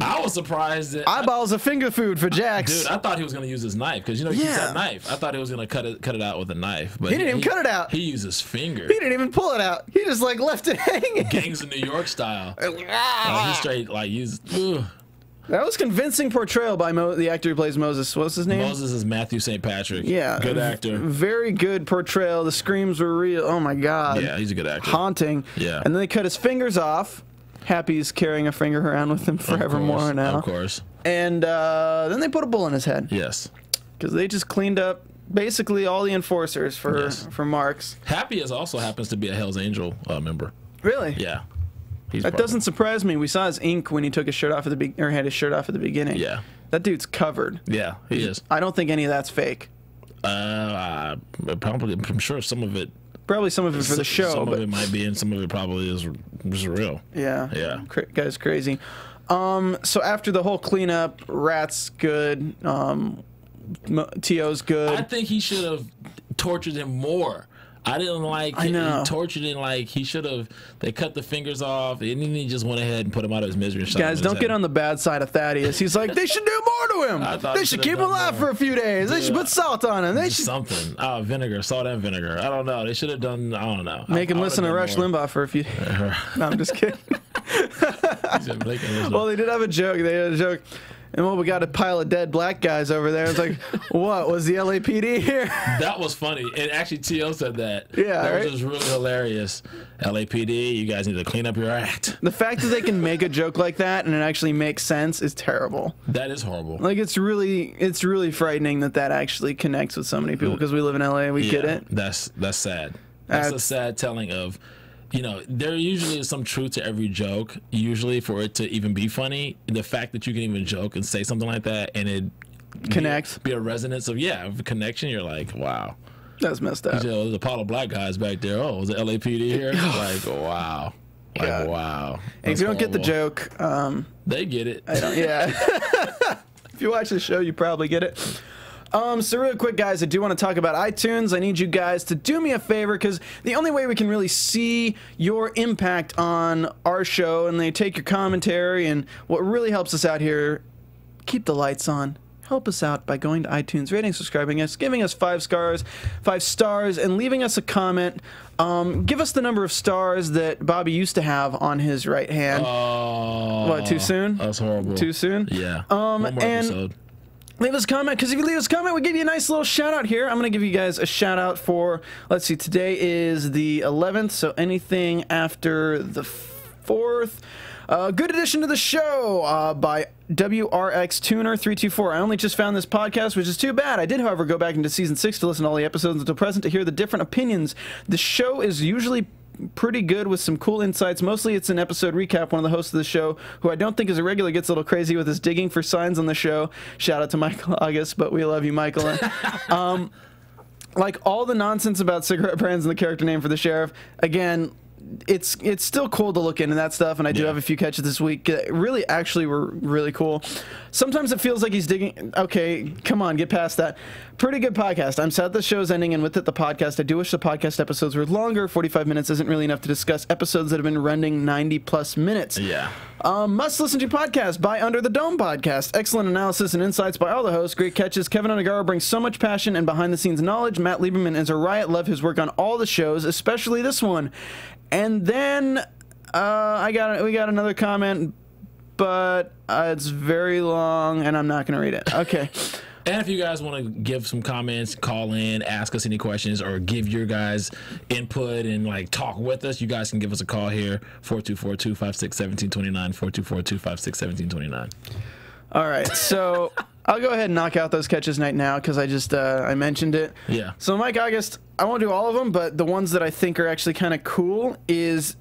S3: I was surprised that
S2: Eyeballs of finger food for Jax.
S3: Dude, I thought he was going to use his knife because, you know, he used that knife. I thought he was going to cut it out with a knife. But
S2: he didn't even cut it out.
S3: He used his finger.
S2: He didn't even pull it out. He just like left it hanging.
S3: Gangs of New York style. He straight like used.
S2: That was convincing portrayal by the actor who plays Moses. What's his name?
S3: Moses is Matthew St. Patrick.
S2: Yeah.
S3: Good actor.
S2: Very good portrayal. The screams were real. Oh my God.
S3: Yeah, he's a good actor.
S2: Haunting.
S3: Yeah.
S2: And then they cut his fingers off. Happy's carrying a finger around with him forevermore now.
S3: Of course.
S2: And then they put a bullet in his head.
S3: Yes.
S2: Because they just cleaned up basically all the enforcers for Marks.
S3: Happy also happens to be a Hell's Angel member.
S2: Really?
S3: Yeah.
S2: That doesn't surprise me. We saw his ink when he took his shirt off at the or had his shirt off at the beginning.
S3: Yeah.
S2: That dude's covered.
S3: Yeah, he is.
S2: I don't think any of that's fake.
S3: Probably, I'm sure some of it.
S2: Probably some of it for the show.
S3: Some of it might be, and some of it probably is real.
S2: Yeah.
S3: Yeah.
S2: Guy's crazy. So after the whole cleanup, Rat's good. T.O.'s good.
S3: I think he should have tortured him more. I didn't like it. He tortured him like he should have. They cut the fingers off, and then he just went ahead and put him out of his misery.
S2: Guys, don't get on the bad side of Thaddeus. He's like, they should do more to him. They should keep him alive for a few days. They should put salt on him. They should
S3: something. Vinegar, salt and vinegar. I don't know. They should have done. I don't know.
S2: Make him listen to Rush Limbaugh for a few days. No, I'm just kidding. Well, they did have a joke. They had a joke. And well, we got a pile of dead black guys over there. It's like, what, was the LAPD here?
S3: That was funny. And actually, T.O. said that.
S2: Yeah,
S3: that was just really hilarious. LAPD, you guys need to clean up your act.
S2: The fact that they can make a joke like that and it actually makes sense is terrible.
S3: That is horrible.
S2: Like, it's really frightening that actually connects with so many people because we live in LA. We get it.
S3: That's sad. That's a sad telling of... You know, there usually is some truth to every joke, usually for it to even be funny. The fact that you can even joke and say something like that and it
S2: connects,
S3: be a resonance of, of a connection, you're like, wow.
S2: That's messed up.
S3: You know, there's a pile of black guys back there. Oh, was the LAPD here? Like, wow. Like,
S2: God.
S3: wow.
S2: And if you don't get the joke...
S3: they get it.
S2: I don't, yeah. If you watch the show, you probably get it. So real quick, guys, I do want to talk about iTunes. I need you guys to do me a favor because the only way we can really see your impact on our show, and they take your commentary, and what really helps us out here, keep the lights on. Help us out by going to iTunes, rating, subscribing us, giving us 5 stars, and leaving us a comment. Give us the number of stars that Bobby used to have on his right hand.
S3: Oh,
S2: what, too soon?
S3: That's horrible.
S2: Too soon?
S3: Yeah. One more episode.
S2: Leave us a comment, because if you leave us a comment, we give you a nice little shout out here. I'm going to give you guys a shout out for, let's see, today is the 11th, so anything after the 4th. Good addition to the show by WRX Tuner 324. I only just found this podcast, which is too bad. I did, however, go back into season 6 to listen to all the episodes until present to hear the different opinions. The show is usually pretty good with some cool insights. Mostly it's an episode recap. One of the hosts of the show, who I don't think is a regular, gets a little crazy with his digging for signs on the show. Shout out to Michael August, but we love you, Michael. Like all the nonsense about cigarette brands and the character name for the sheriff, again, it's still cool to look into that stuff, and I do have a few catches this week. Really, actually, were really cool. Sometimes it feels like he's digging. Okay, come on, get past that. Pretty good podcast. I'm sad the show's ending, and with it, the podcast. I do wish the podcast episodes were longer. 45 minutes isn't really enough to discuss episodes that have been running 90+ minutes.
S3: Yeah.
S2: Must listen to podcast by Under the Dome podcast. Excellent analysis and insights by all the hosts. Great catches. Kevin Onegaro brings so much passion and behind-the-scenes knowledge. Matt Lieberman is a riot. Love his work on all the shows, especially this one. And then we got another comment, but it's very long, and I'm not going to read it. Okay.
S3: And if you guys want to give some comments, call in, ask us any questions, or give your guys input and like talk with us, you guys can give us a call here, 424-256-1729, 424-256-1729.
S2: All right, so I'll go ahead and knock out those catches right now because I just I mentioned it.
S3: Yeah.
S2: So Mike August, I won't do all of them, but the ones that I think are actually kind of cool is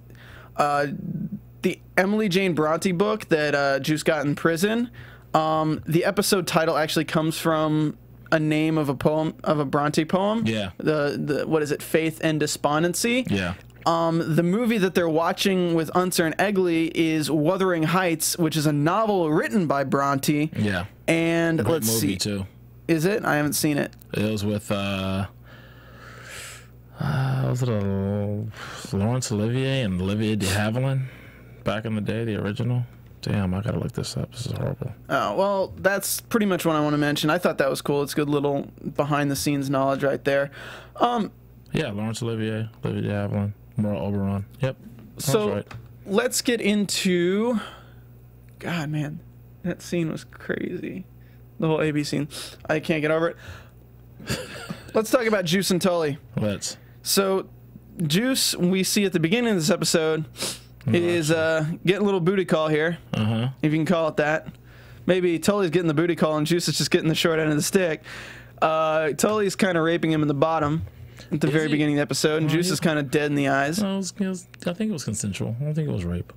S2: the Emily Jane Bronte book that Juice got in prison. The episode title actually comes from a name of a poem, of a Bronte poem.
S3: Yeah.
S2: The what is it? Faith and Despondency.
S3: Yeah.
S2: The movie that they're watching with Unser and Egley is Wuthering Heights, which is a novel written by Bronte.
S3: Yeah.
S2: And
S3: Great
S2: let's
S3: movie
S2: see.
S3: too.
S2: Is it? I haven't seen it.
S3: It was with was it Laurence Olivier and Olivia de Havilland back in the day, the original? Damn, I gotta look this up. This is horrible.
S2: Oh, well, that's pretty much what I want to mention. I thought that was cool. It's good little behind-the-scenes knowledge right there.
S3: Yeah, Laurence Olivier, Olivia de Havilland, Maura Oberon. Yep.
S2: So
S3: right.
S2: let's get into... God, man, that scene was crazy. The whole AB scene. I can't get over it. Let's talk about Juice and Tully.
S3: Let's.
S2: So, Juice, we see at the beginning of this episode, is getting a little booty call here, if you can call it that. Maybe Tully's getting the booty call and Juice is just getting the short end of the stick. Tully's kind of raping him in the bottom at the very beginning of the episode, and Juice is kind of dead in the eyes.
S3: I think it was consensual. I don't think it was rape.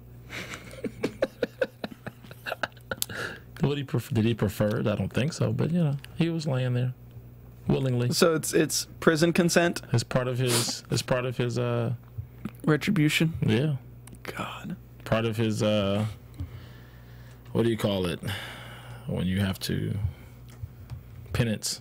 S3: Did he prefer it? I don't think so, but you know, he was laying there willingly.
S2: So it's prison consent.
S3: It's part of his
S2: Retribution.
S3: Yeah.
S2: God.
S3: Part of his what do you call it when you have to penance?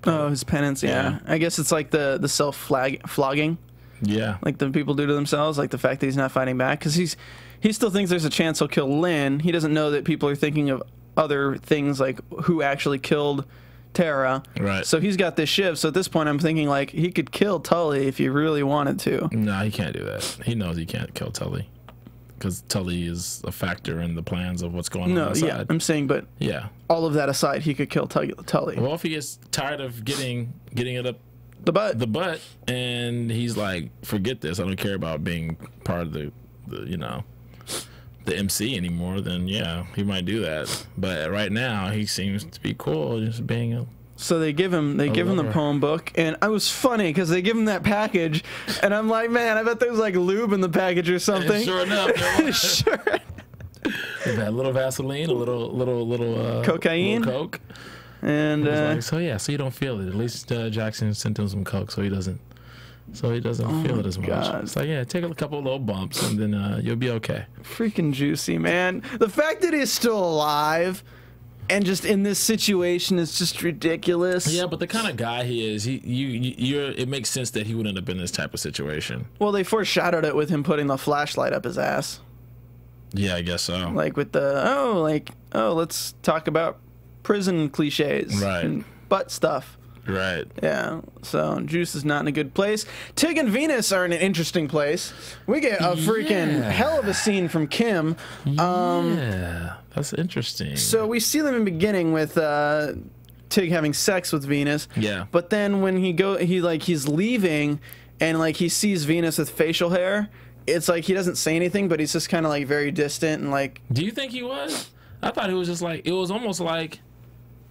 S2: Oh, his penance. Yeah. I guess it's like the self flogging.
S3: Yeah.
S2: Like the people do to themselves, like the fact that he's not fighting back, because he still thinks there's a chance he'll kill Lynn. He doesn't know that people are thinking of other things, like who actually killed Tara.
S3: Right.
S2: So he's got this shiv. So at this point, I'm thinking like he could kill Tully if he really wanted to.
S3: No, he can't do that. He knows he can't kill Tully because Tully is a factor in the plans of what's going on inside.
S2: Yeah, I'm saying, but
S3: yeah,
S2: all of that aside, he could kill Tully.
S3: Well, if he gets tired of getting it up
S2: the butt,
S3: and he's like, forget this, I don't care about being part of the the MC anymore, then yeah, he might do that. But right now, he seems to be cool, just being a...
S2: So they give him the poem book, and I was funny because they give him that package, and I'm like, man, I bet there's like lube in the package or something.
S3: And sure enough,
S2: sure.
S3: A little Vaseline, a little
S2: cocaine,
S3: little Coke,
S2: and
S3: like, so you don't feel it. At least Jackson sent him some Coke, so he doesn't feel it as much.
S2: God.
S3: It's like, yeah, take a couple of little bumps, and then you'll be okay.
S2: Freaking Juicy, man. The fact that he's still alive and just in this situation is just ridiculous.
S3: Yeah, but the kind of guy he is, it makes sense that he would end up in this type of situation.
S2: Well, they foreshadowed it with him putting the flashlight up his ass.
S3: Yeah, I guess so.
S2: Like with let's talk about prison cliches.
S3: Right.
S2: And butt stuff.
S3: Right.
S2: Yeah. So Juice is not in a good place. Tig and Venus are in an interesting place. We get a freaking hell of a scene from Kim.
S3: Yeah, that's interesting.
S2: So we see them in the beginning with Tig having sex with Venus.
S3: Yeah.
S2: But then when he's leaving and like he sees Venus with facial hair, it's like he doesn't say anything, but he's just kind of like very distant and like.
S3: Do you think he was? I thought he was just like, it was almost like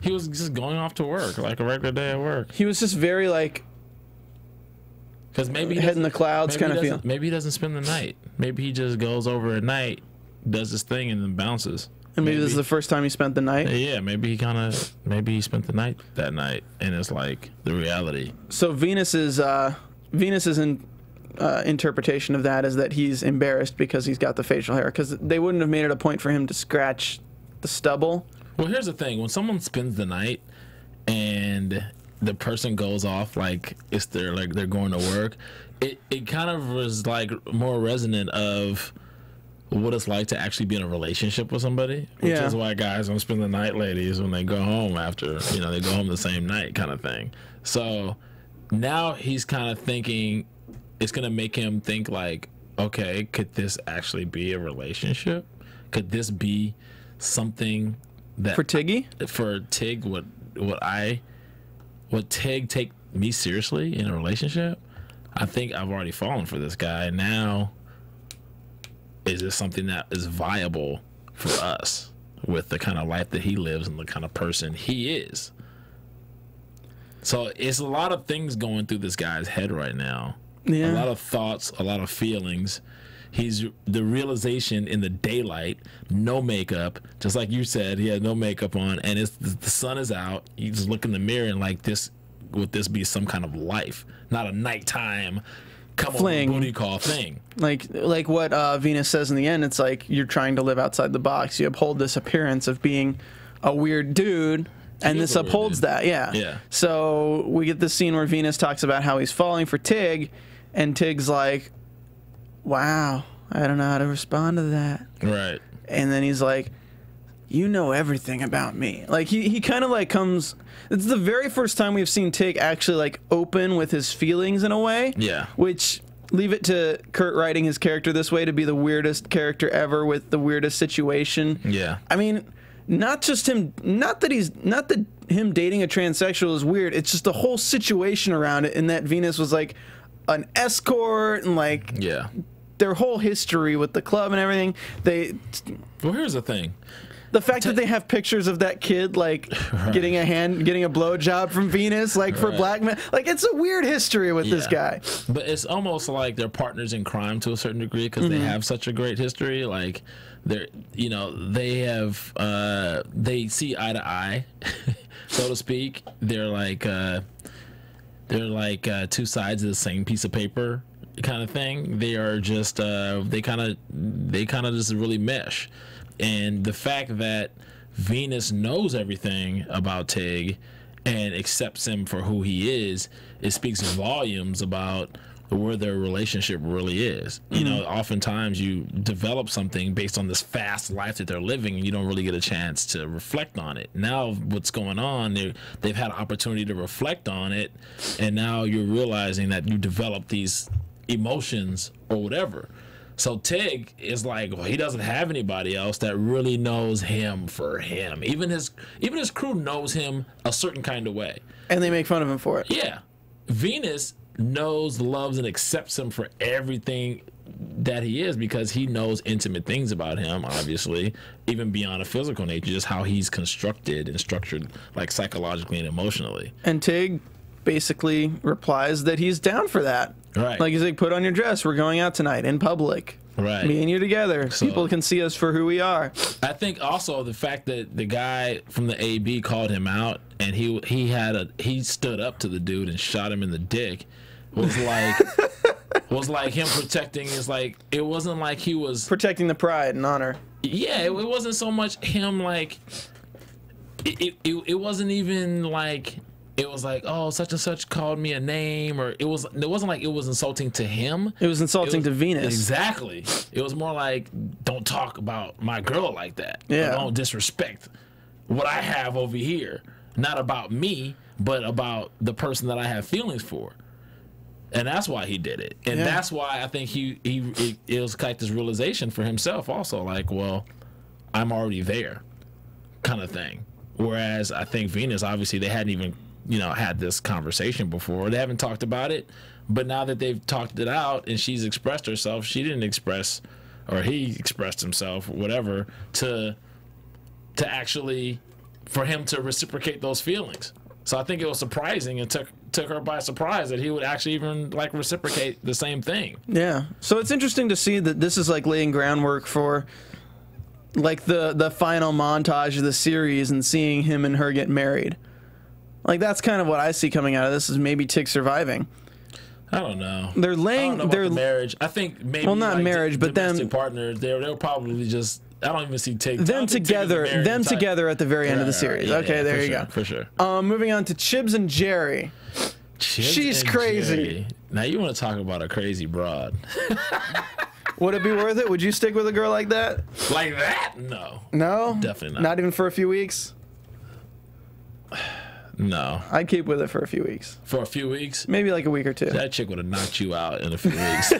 S3: he was just going off to work, like a regular day at work.
S2: He was just very like,
S3: because maybe
S2: head in the clouds kind of feel.
S3: Maybe he doesn't spend the night. Maybe he just goes over at night, does his thing, and then bounces.
S2: And maybe this is the first time he spent the night.
S3: Yeah, maybe he spent the night that night, and it's like the reality.
S2: So Venus's interpretation of that is that he's embarrassed because he's got the facial hair, because they wouldn't have made it a point for him to scratch the stubble.
S3: Well, here's the thing: when someone spends the night and the person goes off like they're going to work, it kind of was like more resonant of what it's like to actually be in a relationship with somebody, which is why guys don't spend the night, ladies, when they go home after, they go home the same night kind of thing. So now he's kind of thinking it's going to make him think like, okay, could this actually be a relationship? Could this be something that
S2: for Tiggy?
S3: For Tig, would Tig take me seriously in a relationship? I think I've already fallen for this guy. Now, is this something that is viable for us with the kind of life that he lives and the kind of person he is? So it's a lot of things going through this guy's head right now.
S2: Yeah.
S3: A lot of thoughts, a lot of feelings. He's the realization in the daylight, no makeup, just like you said, he had no makeup on, and the sun is out. You just look in the mirror and like, would this be some kind of life? Not a nighttime come
S2: fling.
S3: over booty call thing.
S2: Like what Venus says in the end, it's like you're trying to live outside the box. You uphold this appearance of being a weird dude, and this upholds that. Yeah. So we get this scene where Venus talks about how he's falling for Tig, and Tig's like, wow, I don't know how to respond to that.
S3: Right.
S2: And then he's like, you know everything about me. Like he kind of like comes. It's the very first time we've seen Tig actually like open with his feelings in a way.
S3: Yeah.
S2: Which leave it to Kurt writing his character this way to be the weirdest character ever with the weirdest situation.
S3: Yeah.
S2: I mean, not just him. Not that him dating a transsexual is weird. It's just the whole situation around it, and that Venus was like an escort and like their whole history with the club and everything.
S3: Well, here's the thing.
S2: The fact that they have pictures of that kid like getting a blowjob from Venus like for black men, like it's a weird history with this guy.
S3: But it's almost like they're partners in crime to a certain degree because they have such a great history. Like they're, they have they see eye to eye, so to speak. They're like two sides of the same piece of paper kind of thing. They are just they kind of just really mesh. And the fact that Venus knows everything about Tig and accepts him for who he is, it speaks volumes about where their relationship really is. Oftentimes you develop something based on this fast life that they're living, and you don't really get a chance to reflect on it. Now what's going on, they've had an opportunity to reflect on it, and now you're realizing that you develop these emotions or whatever. So Tig is like, well, he doesn't have anybody else that really knows him for him. Even his crew knows him a certain kind of way. And
S2: they make fun of him for it.
S3: Yeah. Venus knows, loves, and accepts him for everything that he is because he knows intimate things about him, obviously, even beyond a physical nature, just how he's constructed and structured, like psychologically and emotionally.
S2: And Tig basically replies that he's down for that.
S3: Right.
S2: Like he's like, put on your dress. We're going out tonight in public.
S3: Right.
S2: Me and you together. So, people can see us for who we are.
S3: I think also the fact that the guy from the AB called him out and he stood up to the dude and shot him in the dick was like him protecting his, like, it wasn't like he was
S2: protecting the pride and honor.
S3: Yeah, it wasn't so much him like it wasn't even like it was like, oh, such and such called me a name, or it wasn't like it was insulting to him.
S2: It was insulting to Venus.
S3: Exactly. It was more like, don't talk about my girl like that.
S2: Yeah.
S3: Don't disrespect what I have over here. Not about me, but about the person that I have feelings for. And that's why he did it. And that's why I think it was like this realization for himself also, like, well, I'm already there kind of thing. Whereas I think Venus, obviously, they hadn't even had this conversation before. They haven't talked about it, but now that they've talked it out and she's expressed herself, she didn't express, or he expressed himself, whatever, to actually, for him to reciprocate those feelings. So I think it was surprising and took her by surprise that he would actually even like reciprocate the same thing.
S2: Yeah. So it's interesting to see that this is like laying groundwork for like the final montage of the series and seeing him and her get married. Like, that's kind of what I see coming out of this, is maybe Tig surviving.
S3: I don't know.
S2: They're laying...
S3: I don't know about the marriage. I think maybe...
S2: Well, not like marriage, but them...
S3: partners, they'll probably just... I don't even see Tig...
S2: Them together at the very end of the series. Okay, there you go.
S3: For sure.
S2: Moving on to Chibs and Jerry. She's crazy.
S3: Jerry. Now, you want to talk about a crazy broad.
S2: Would it be worth it? Would you stick with a girl like that?
S3: Like that? No.
S2: No?
S3: Definitely not.
S2: Not even for a few weeks?
S3: No.
S2: I'd keep with it for a few weeks.
S3: For a few weeks?
S2: Maybe like a week or two.
S3: That chick would have knocked you out in a few weeks.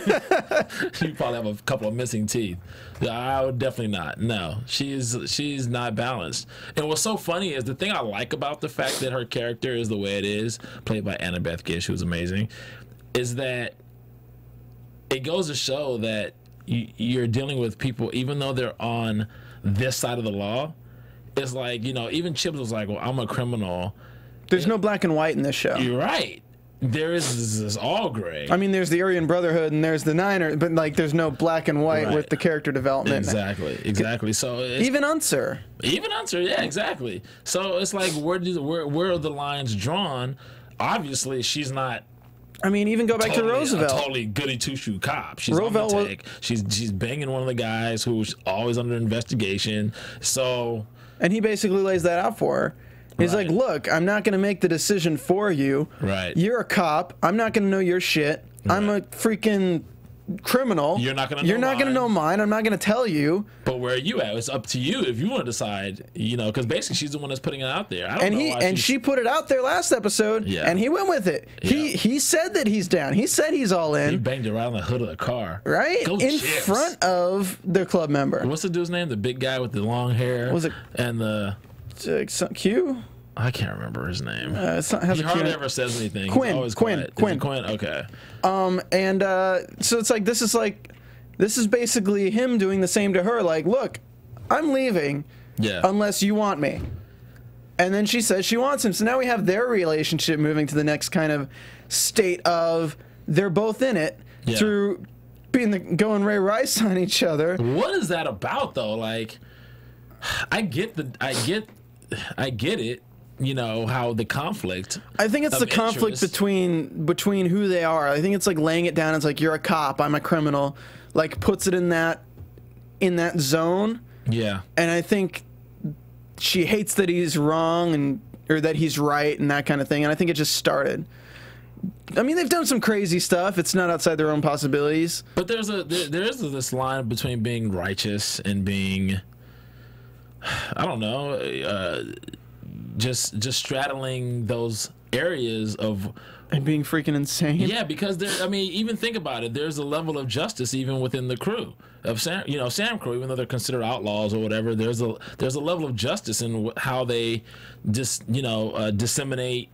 S3: You probably have a couple of missing teeth. I would definitely not. No. She's not balanced. And what's so funny is the thing I like about the fact that her character is the way it is, played by Annabeth Gish, who's amazing, is that it goes to show that you're dealing with people, even though they're on this side of the law. It's like, even Chibs was like, well, I'm a criminal.
S2: There's no black and white in this show.
S3: You're right. There is this all gray.
S2: I mean, there's the Aryan Brotherhood and there's the Niner, but like, there's no black and white with the character development.
S3: Exactly. So it's,
S2: even Unser,
S3: yeah, exactly. So it's like, where are the lines drawn? Obviously, she's not
S2: I mean, even go back to Roosevelt.
S3: A totally goody two-shoe cop. She's on the take. She's banging one of the guys who's always under investigation. So,
S2: and he basically lays that out for her. He's like, look, I'm not going to make the decision for you.
S3: Right.
S2: You're a cop. I'm not going to know your shit.
S3: Right.
S2: I'm a freaking criminal.
S3: You're not going
S2: to know mine. I'm not going to tell you.
S3: But where are you at? It's up to you if you want to decide, you know, because basically she's the one that's putting it out there. I don't know why
S2: she put it out there last episode, and he went with it.
S3: Yeah.
S2: He said that he's down. He said he's all in.
S3: He banged her around the hood of the car.
S2: Right? In front of the club member.
S3: What's the dude's name? The big guy with the long hair?
S2: Was it?
S3: And the...
S2: Q?
S3: I can't remember his name.
S2: It's not, has
S3: he
S2: a
S3: hardly
S2: Q.
S3: ever says anything.
S2: Quinn.
S3: He's always
S2: Quinn.
S3: Quinn. Okay.
S2: So it's like this is basically him doing the same to her. Like, look, I'm leaving.
S3: Yeah.
S2: Unless you want me. And then she says she wants him. So now we have their relationship moving to the next kind of state of they're both in it through being going Ray Rice on each other.
S3: What is that about though? Like, I get it. You know how the conflict.
S2: I think it's the conflict between who they are. I think it's like laying it down. It's like you're a cop, I'm a criminal. Like puts it in that zone.
S3: Yeah.
S2: And I think she hates that he's wrong or that he's right and that kind of thing. And I think it just started. I mean, they've done some crazy stuff. It's not outside their own possibilities.
S3: But there is this line between being righteous and being, I don't know, just straddling those areas of
S2: and being freaking insane.
S3: Yeah, because I mean, even think about it. There's a level of justice even within the crew of Sam crew, even though they're considered outlaws or whatever. There's a level of justice in how they just disseminate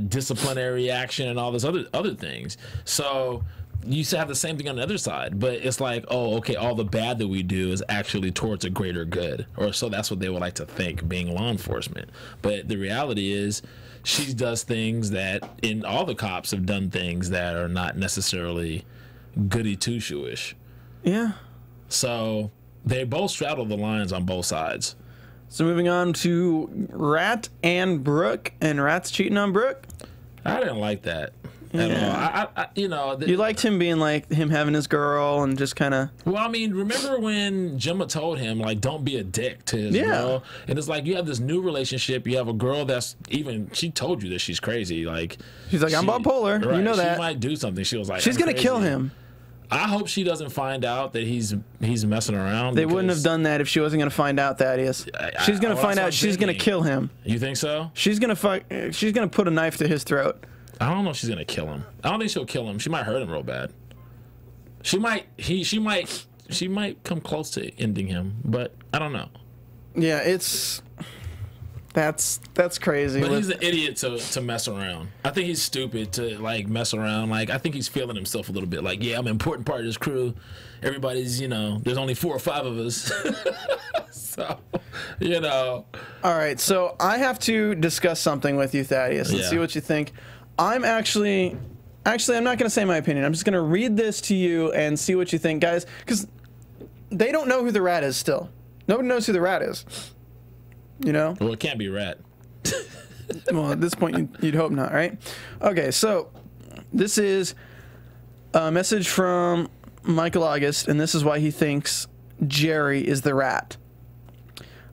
S3: disciplinary action and all this other things. So you used to have the same thing on the other side, but it's like, oh, okay, all the bad that we do is actually towards a greater good, or so that's what they would like to think, being law enforcement. But the reality is, she does things that, in all the cops have done things that are not necessarily goody two-shoe-ish.
S2: Yeah.
S3: So they both straddle the lines on both sides.
S2: So moving on to Rat and Brooke, and Rat's cheating on Brooke.
S3: I didn't like that. At all.
S2: You liked him being like him having his girl and just kind of.
S3: Well, I mean, remember when Gemma told him like, "Don't be a dick to his girl," and it's like you have this new relationship. You have a girl that's she told you that she's crazy. Like
S2: she's like, I'm bipolar.
S3: Right,
S2: you know that
S3: she might do something. She was like,
S2: she's gonna kill him.
S3: I hope she doesn't find out that he's messing around.
S2: They wouldn't have done that if she wasn't gonna find out, Thaddeus. She's gonna find out. She's gonna kill him.
S3: You think so?
S2: She's gonna put a knife to his throat.
S3: I don't know if she's gonna kill him. I don't think she'll kill him. She might hurt him real bad. She might come close to ending him, but I don't know.
S2: Yeah, that's crazy.
S3: But he's an idiot to mess around. I think he's stupid to like mess around. Like I think he's feeling himself a little bit. Like, yeah, I'm an important part of this crew. Everybody's, there's only 4 or 5 of us. So, All
S2: right, so I have to discuss something with you, Thaddeus, and see what you think. I'm actually, I'm not going to say my opinion. I'm just going to read this to you and see what you think, guys, because they don't know who the Rat is still. Nobody knows who the Rat is. Well,
S3: it can't be Rat.
S2: Well, at this point, you'd hope not, right? Okay, so this is a message from Michael August, and this is why he thinks Jerry is the Rat.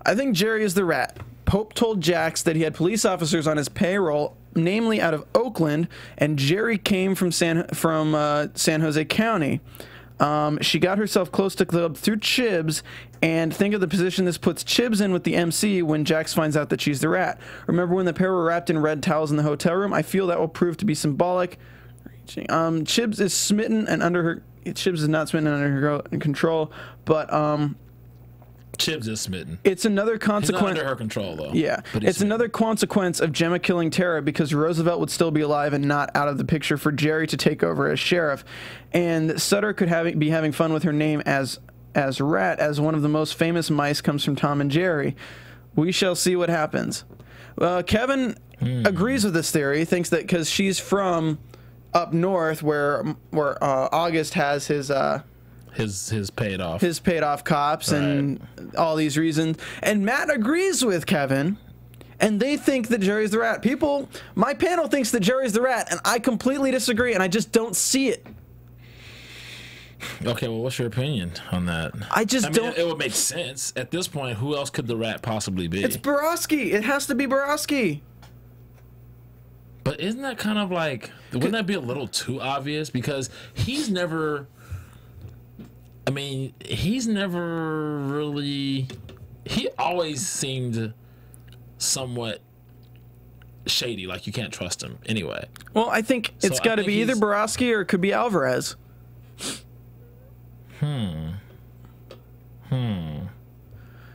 S2: I think Jerry is the Rat. Pope told Jax that he had police officers on his payroll, namely out of Oakland, and Jerry came from San Jose County. She got herself close to Club through Chibs, and think of the position this puts Chibs in with the MC when Jax finds out that she's the Rat. Remember when the pair were wrapped in red towels in the hotel room? I feel that will prove to be symbolic. Chibs is smitten and under her. Chibs is not smitten and under her control, but
S3: Chibs is smitten.
S2: It's another consequence.
S3: He's not under her control, though.
S2: Yeah, it's another consequence of Gemma killing Tara because Roosevelt would still be alive and not out of the picture for Jerry to take over as sheriff, and Sutter could be having fun with her name as Rat, as one of the most famous mice comes from Tom and Jerry. We shall see what happens. Kevin agrees with this theory. Thinks that because she's from up north, where August has his
S3: paid off
S2: cops and all these reasons, and Matt agrees with Kevin and they think that Jerry's the rat. People, my panel thinks that Jerry's the rat, and I completely disagree, and I just don't see it.
S3: Okay, well, what's your opinion on that?
S2: I don't.
S3: It would make sense at this point. Who else could the rat possibly be?
S2: It's Borowski. It has to be Borowski.
S3: But isn't that kind of like? Wouldn't that be a little too obvious? Because he's never. I mean, he's never really. He always seemed somewhat shady. Like you can't trust him anyway.
S2: Well, I think it's got to be either Borowski or it could be Alvarez.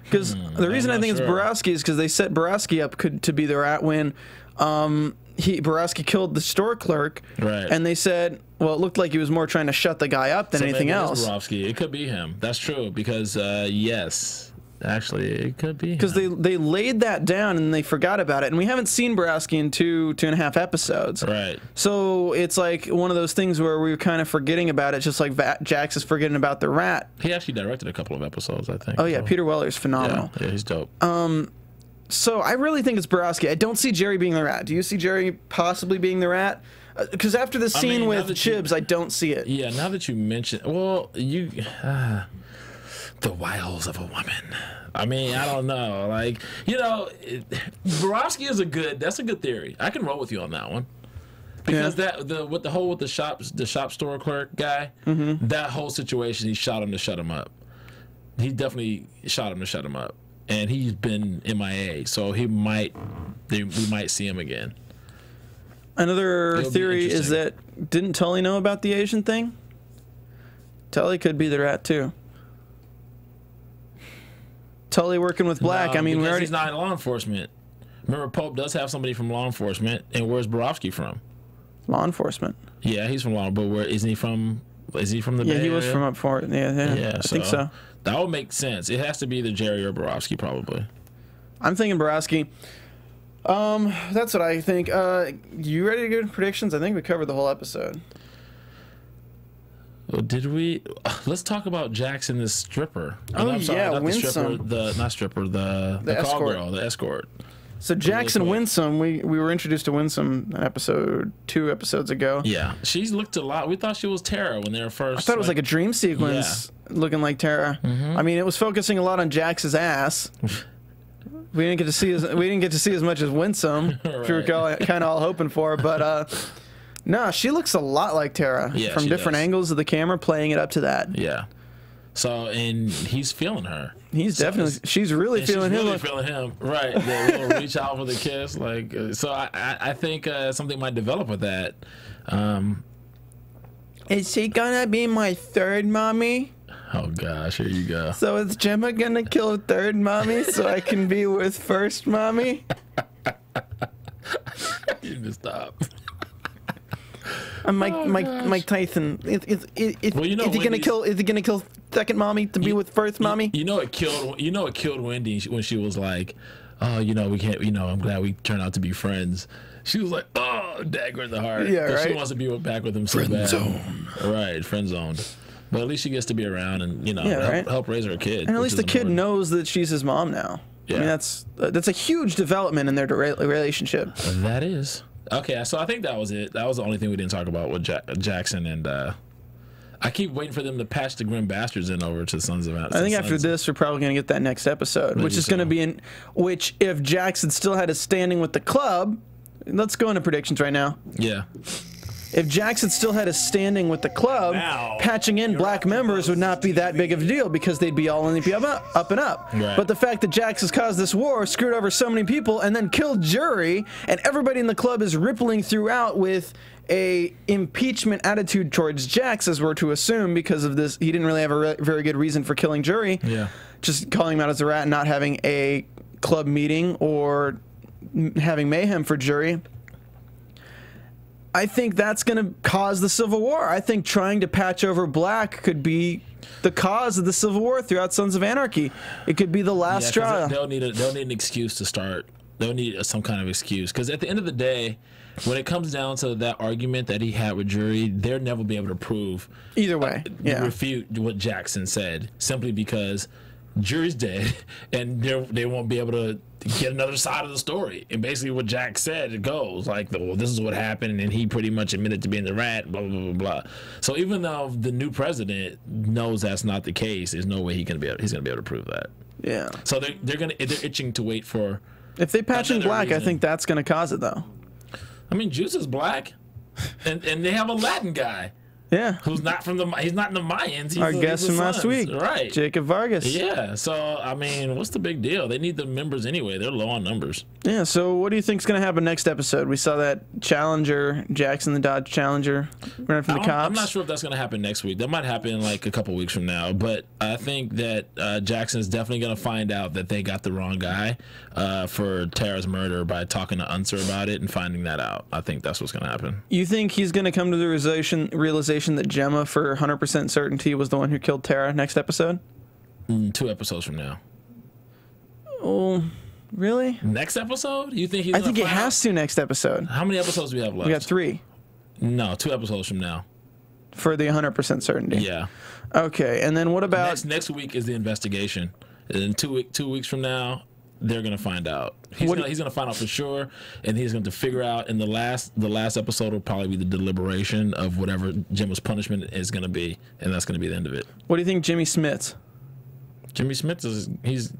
S2: Because the reason I think it's Borowski is because they set Borowski up to be the rat when Borowski killed the store clerk,
S3: right?
S2: And they said, well, it looked like he was more trying to shut the guy up than anything else.
S3: Borowski, it could be him. That's true because yes, actually, it could be
S2: because they laid that down and they forgot about it, and we haven't seen Borowski in two and a half episodes,
S3: right?
S2: So it's like one of those things where we were kind of forgetting about it, just like Jax is forgetting about the rat.
S3: He actually directed a couple of episodes, I think.
S2: Oh yeah, so. Peter Weller's phenomenal.
S3: Yeah, he's dope.
S2: So I really think it's Borowski. I don't see Jerry being the rat. Do you see Jerry possibly being the rat? Because after the scene with Chibs, I don't see it.
S3: Yeah, now that you mention, well, the wiles of a woman. I mean, I don't know. Like, Borowski is that's a good theory. I can roll with you on that one. Because with the shop store clerk guy, that whole situation, he shot him to shut him up. He definitely shot him to shut him up. And he's been MIA, so we might see him again.
S2: Another theory is that didn't Tully know about the Asian thing? Tully could be the rat too. Tully working with Black.
S3: No,
S2: I mean,
S3: he's not in law enforcement. Remember, Pope does have somebody from law enforcement, and where's Borowski from?
S2: Law enforcement.
S3: Yeah, he's from law, but where isn't he from? Is he from the Bay Area?
S2: Yeah, he was from up for it. Yeah, I think so.
S3: That would make sense. It has to be either Jerry or Borowski, probably.
S2: I'm thinking Borowski. That's what I think. You ready to go to predictions? I think we covered the whole episode.
S3: Well, did we? Let's talk about Jackson, the stripper.
S2: I'm sorry,
S3: not
S2: Winsome.
S3: the call girl, the escort.
S2: So Jackson Winsome, we were introduced to Winsome in 2 episodes ago.
S3: Yeah, she's looked a lot. We thought she was Tara when they were first.
S2: I thought it was like a dream sequence, looking like Tara. I mean, it was focusing a lot on Jax's ass. We didn't get to see as much as Winsome,
S3: right.
S2: which we were kind of all hoping for. But no, she looks a lot like Tara from different angles of the camera, playing it up to that.
S3: Yeah. So, and he's feeling her.
S2: She's really feeling him.
S3: Really feeling him, right? The little reach out for the kiss, like. So, I think something might develop with that.
S2: Is she gonna be my third mommy?
S3: Oh gosh, here you go.
S2: So is Gemma gonna kill third mommy so I can be with first mommy?
S3: You need to stop.
S2: Mike Tyson. Is he gonna kill second mommy to be with first mommy?
S3: You know it killed Wendy when she was like, oh, we can't. I'm glad we turned out to be friends. She was like, oh, dagger in the heart.
S2: Yeah, right.
S3: She wants to be back with him so bad. Right, friend zoned. But at least she gets to be around and help raise her kid.
S2: And at least the kid knows that she's his mom now. Yeah. I mean, that's a huge development in their relationship.
S3: That is. Okay, so I think that was it. That was the only thing we didn't talk about with Jackson, and I keep waiting for them to patch the Grim Bastards in over to Sons of Anarchy.
S2: I think after this, we're probably going to get that next episode, which is going to be which if Jackson still had a standing with the club, let's go into predictions right now.
S3: Yeah.
S2: If Jackson still had a standing with the club, patching in black members would not be that big of a deal because they'd be all in the up and up.
S3: Right.
S2: But the fact that Jax has caused this war, screwed over so many people, and then killed Jury, and everybody in the club is rippling throughout with a impeachment attitude towards Jax, as we're to assume, because of this. He didn't really have a very good reason for killing Jury.
S3: Yeah.
S2: Just calling him out as a rat and not having a club meeting or having mayhem for Jury. I think that's going to cause the Civil War. I think trying to patch over black could be the cause of the Civil War throughout Sons of Anarchy. It could be the last straw.
S3: They'll need an excuse to start. They'll need some kind of excuse. Because at the end of the day, when it comes down to that argument that he had with Jury, they'll never be able to prove
S2: either way.
S3: Refute what Jackson said, simply because jury's dead, and they won't be able to get another side of the story. And basically what Jack said, it goes like, well, this is what happened, and he pretty much admitted to being the rat, blah, blah, blah, blah. So even though the new president knows that's not the case, there's no way he's going to be able to prove that.
S2: Yeah.
S3: So they're itching to wait for.
S2: If they patch in Black,
S3: reason.
S2: I think that's going to cause it, though.
S3: I mean, Juice is black, and they have a Latin guy.
S2: Yeah.
S3: Who's not from he's not in the Mayans. He's
S2: Our guest from last week.
S3: Right.
S2: Jacob Vargas.
S3: Yeah. So, I mean, what's the big deal? They need the members anyway. They're low on numbers.
S2: Yeah. So, what do you think's going to happen next episode? We saw that Challenger, Jackson the Dodge Challenger, running from the cops.
S3: I'm not sure if that's going to happen next week. That might happen like a couple weeks from now. But I think that Jackson's definitely going to find out that they got the wrong guy for Tara's murder by talking to Unser about it and finding that out. I think that's what's going to happen.
S2: You think he's going to come to the realization that Gemma, for 100% certainty, was the one who killed Tara next episode?
S3: 2 episodes from now.
S2: Oh, really?
S3: Next episode? You think he's
S2: I think it has to next episode.
S3: How many episodes do we have left?
S2: We got 3.
S3: No, 2 episodes from now.
S2: For the 100% certainty.
S3: Yeah.
S2: Okay, and then what about...
S3: Next week is the investigation. And 2 weeks from now, they're gonna find out. He's gonna find out for sure, and he's going to figure out. And the last episode will probably be the deliberation of whatever Gemma's punishment is going to be, and that's going to be the end of it.
S2: What do you think, Jimmy Smits?
S3: Jimmy Smits he's.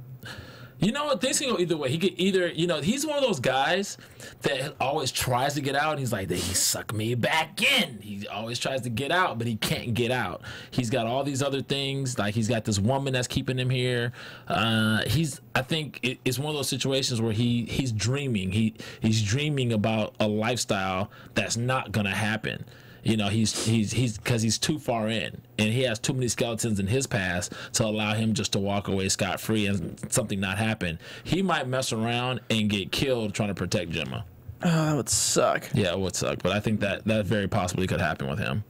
S3: You know what? Things can go either way. He could either, he's one of those guys that always tries to get out, and he's like, he sucked me back in. He always tries to get out, but he can't get out. He's got all these other things, like he's got this woman that's keeping him here. I think it's one of those situations where he's dreaming. He's dreaming about a lifestyle that's not gonna happen. He's because he's too far in, and he has too many skeletons in his past to allow him just to walk away scot-free and something not happen. He might mess around and get killed trying to protect Gemma.
S2: Oh, that would suck.
S3: Yeah, it would suck, but I think that very possibly could happen with him.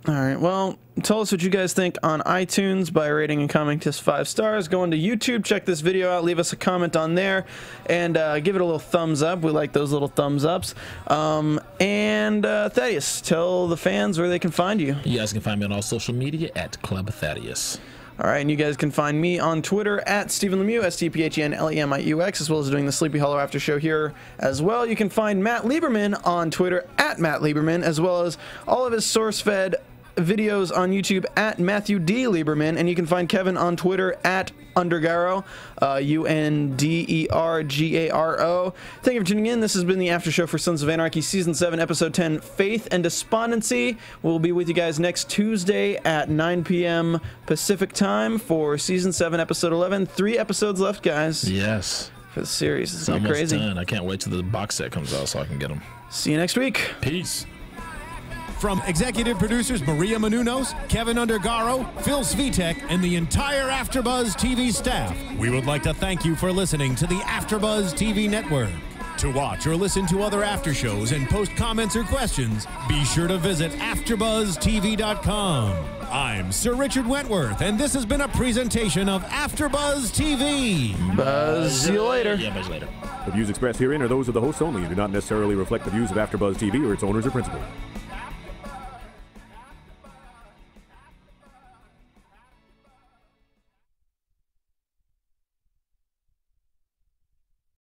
S2: All right, well, tell us what you guys think on iTunes by rating and commenting us 5 stars. Go into YouTube, check this video out, leave us a comment on there, and give it a little thumbs up. We like those little thumbs ups. And Thaddeus, tell the fans where they can find you.
S3: You guys can find me on all social media at Club Thaddeus.
S2: All right, and you guys can find me on Twitter at Stephen Lemieux, StPhenLemiux, as well as doing the Sleepy Hollow After Show here as well. You can find Matt Lieberman on Twitter at Matt Lieberman, as well as all of his source-fed videos on YouTube at Matthew D. Lieberman, and you can find Kevin on Twitter at Undergaro, UNDERGARO. Thank you for tuning in. This has been the After Show for Sons of Anarchy, Season 7, Episode 10, Faith and Despondency. We'll be with you guys next Tuesday at 9 p.m. Pacific Time for Season 7, Episode 11. 3 episodes left, guys.
S3: Yes.
S2: For the series. It's
S3: almost
S2: crazy.
S3: done. I can't wait till the box set comes out so I can get them.
S2: See you next week.
S3: Peace.
S1: From executive producers Maria Menounos, Kevin Undergaro, Phil Svitek, and the entire AfterBuzz TV staff, we would like to thank you for listening to the AfterBuzz TV network. To watch or listen to other after shows and post comments or questions, be sure to visit AfterBuzzTV.com. I'm Sir Richard Wentworth, and this has been a presentation of AfterBuzz TV.
S2: Buzz you later.
S3: Yeah, buzz later.
S4: The views expressed herein are those of the hosts only and do not necessarily reflect the views of AfterBuzz TV or its owners or principals.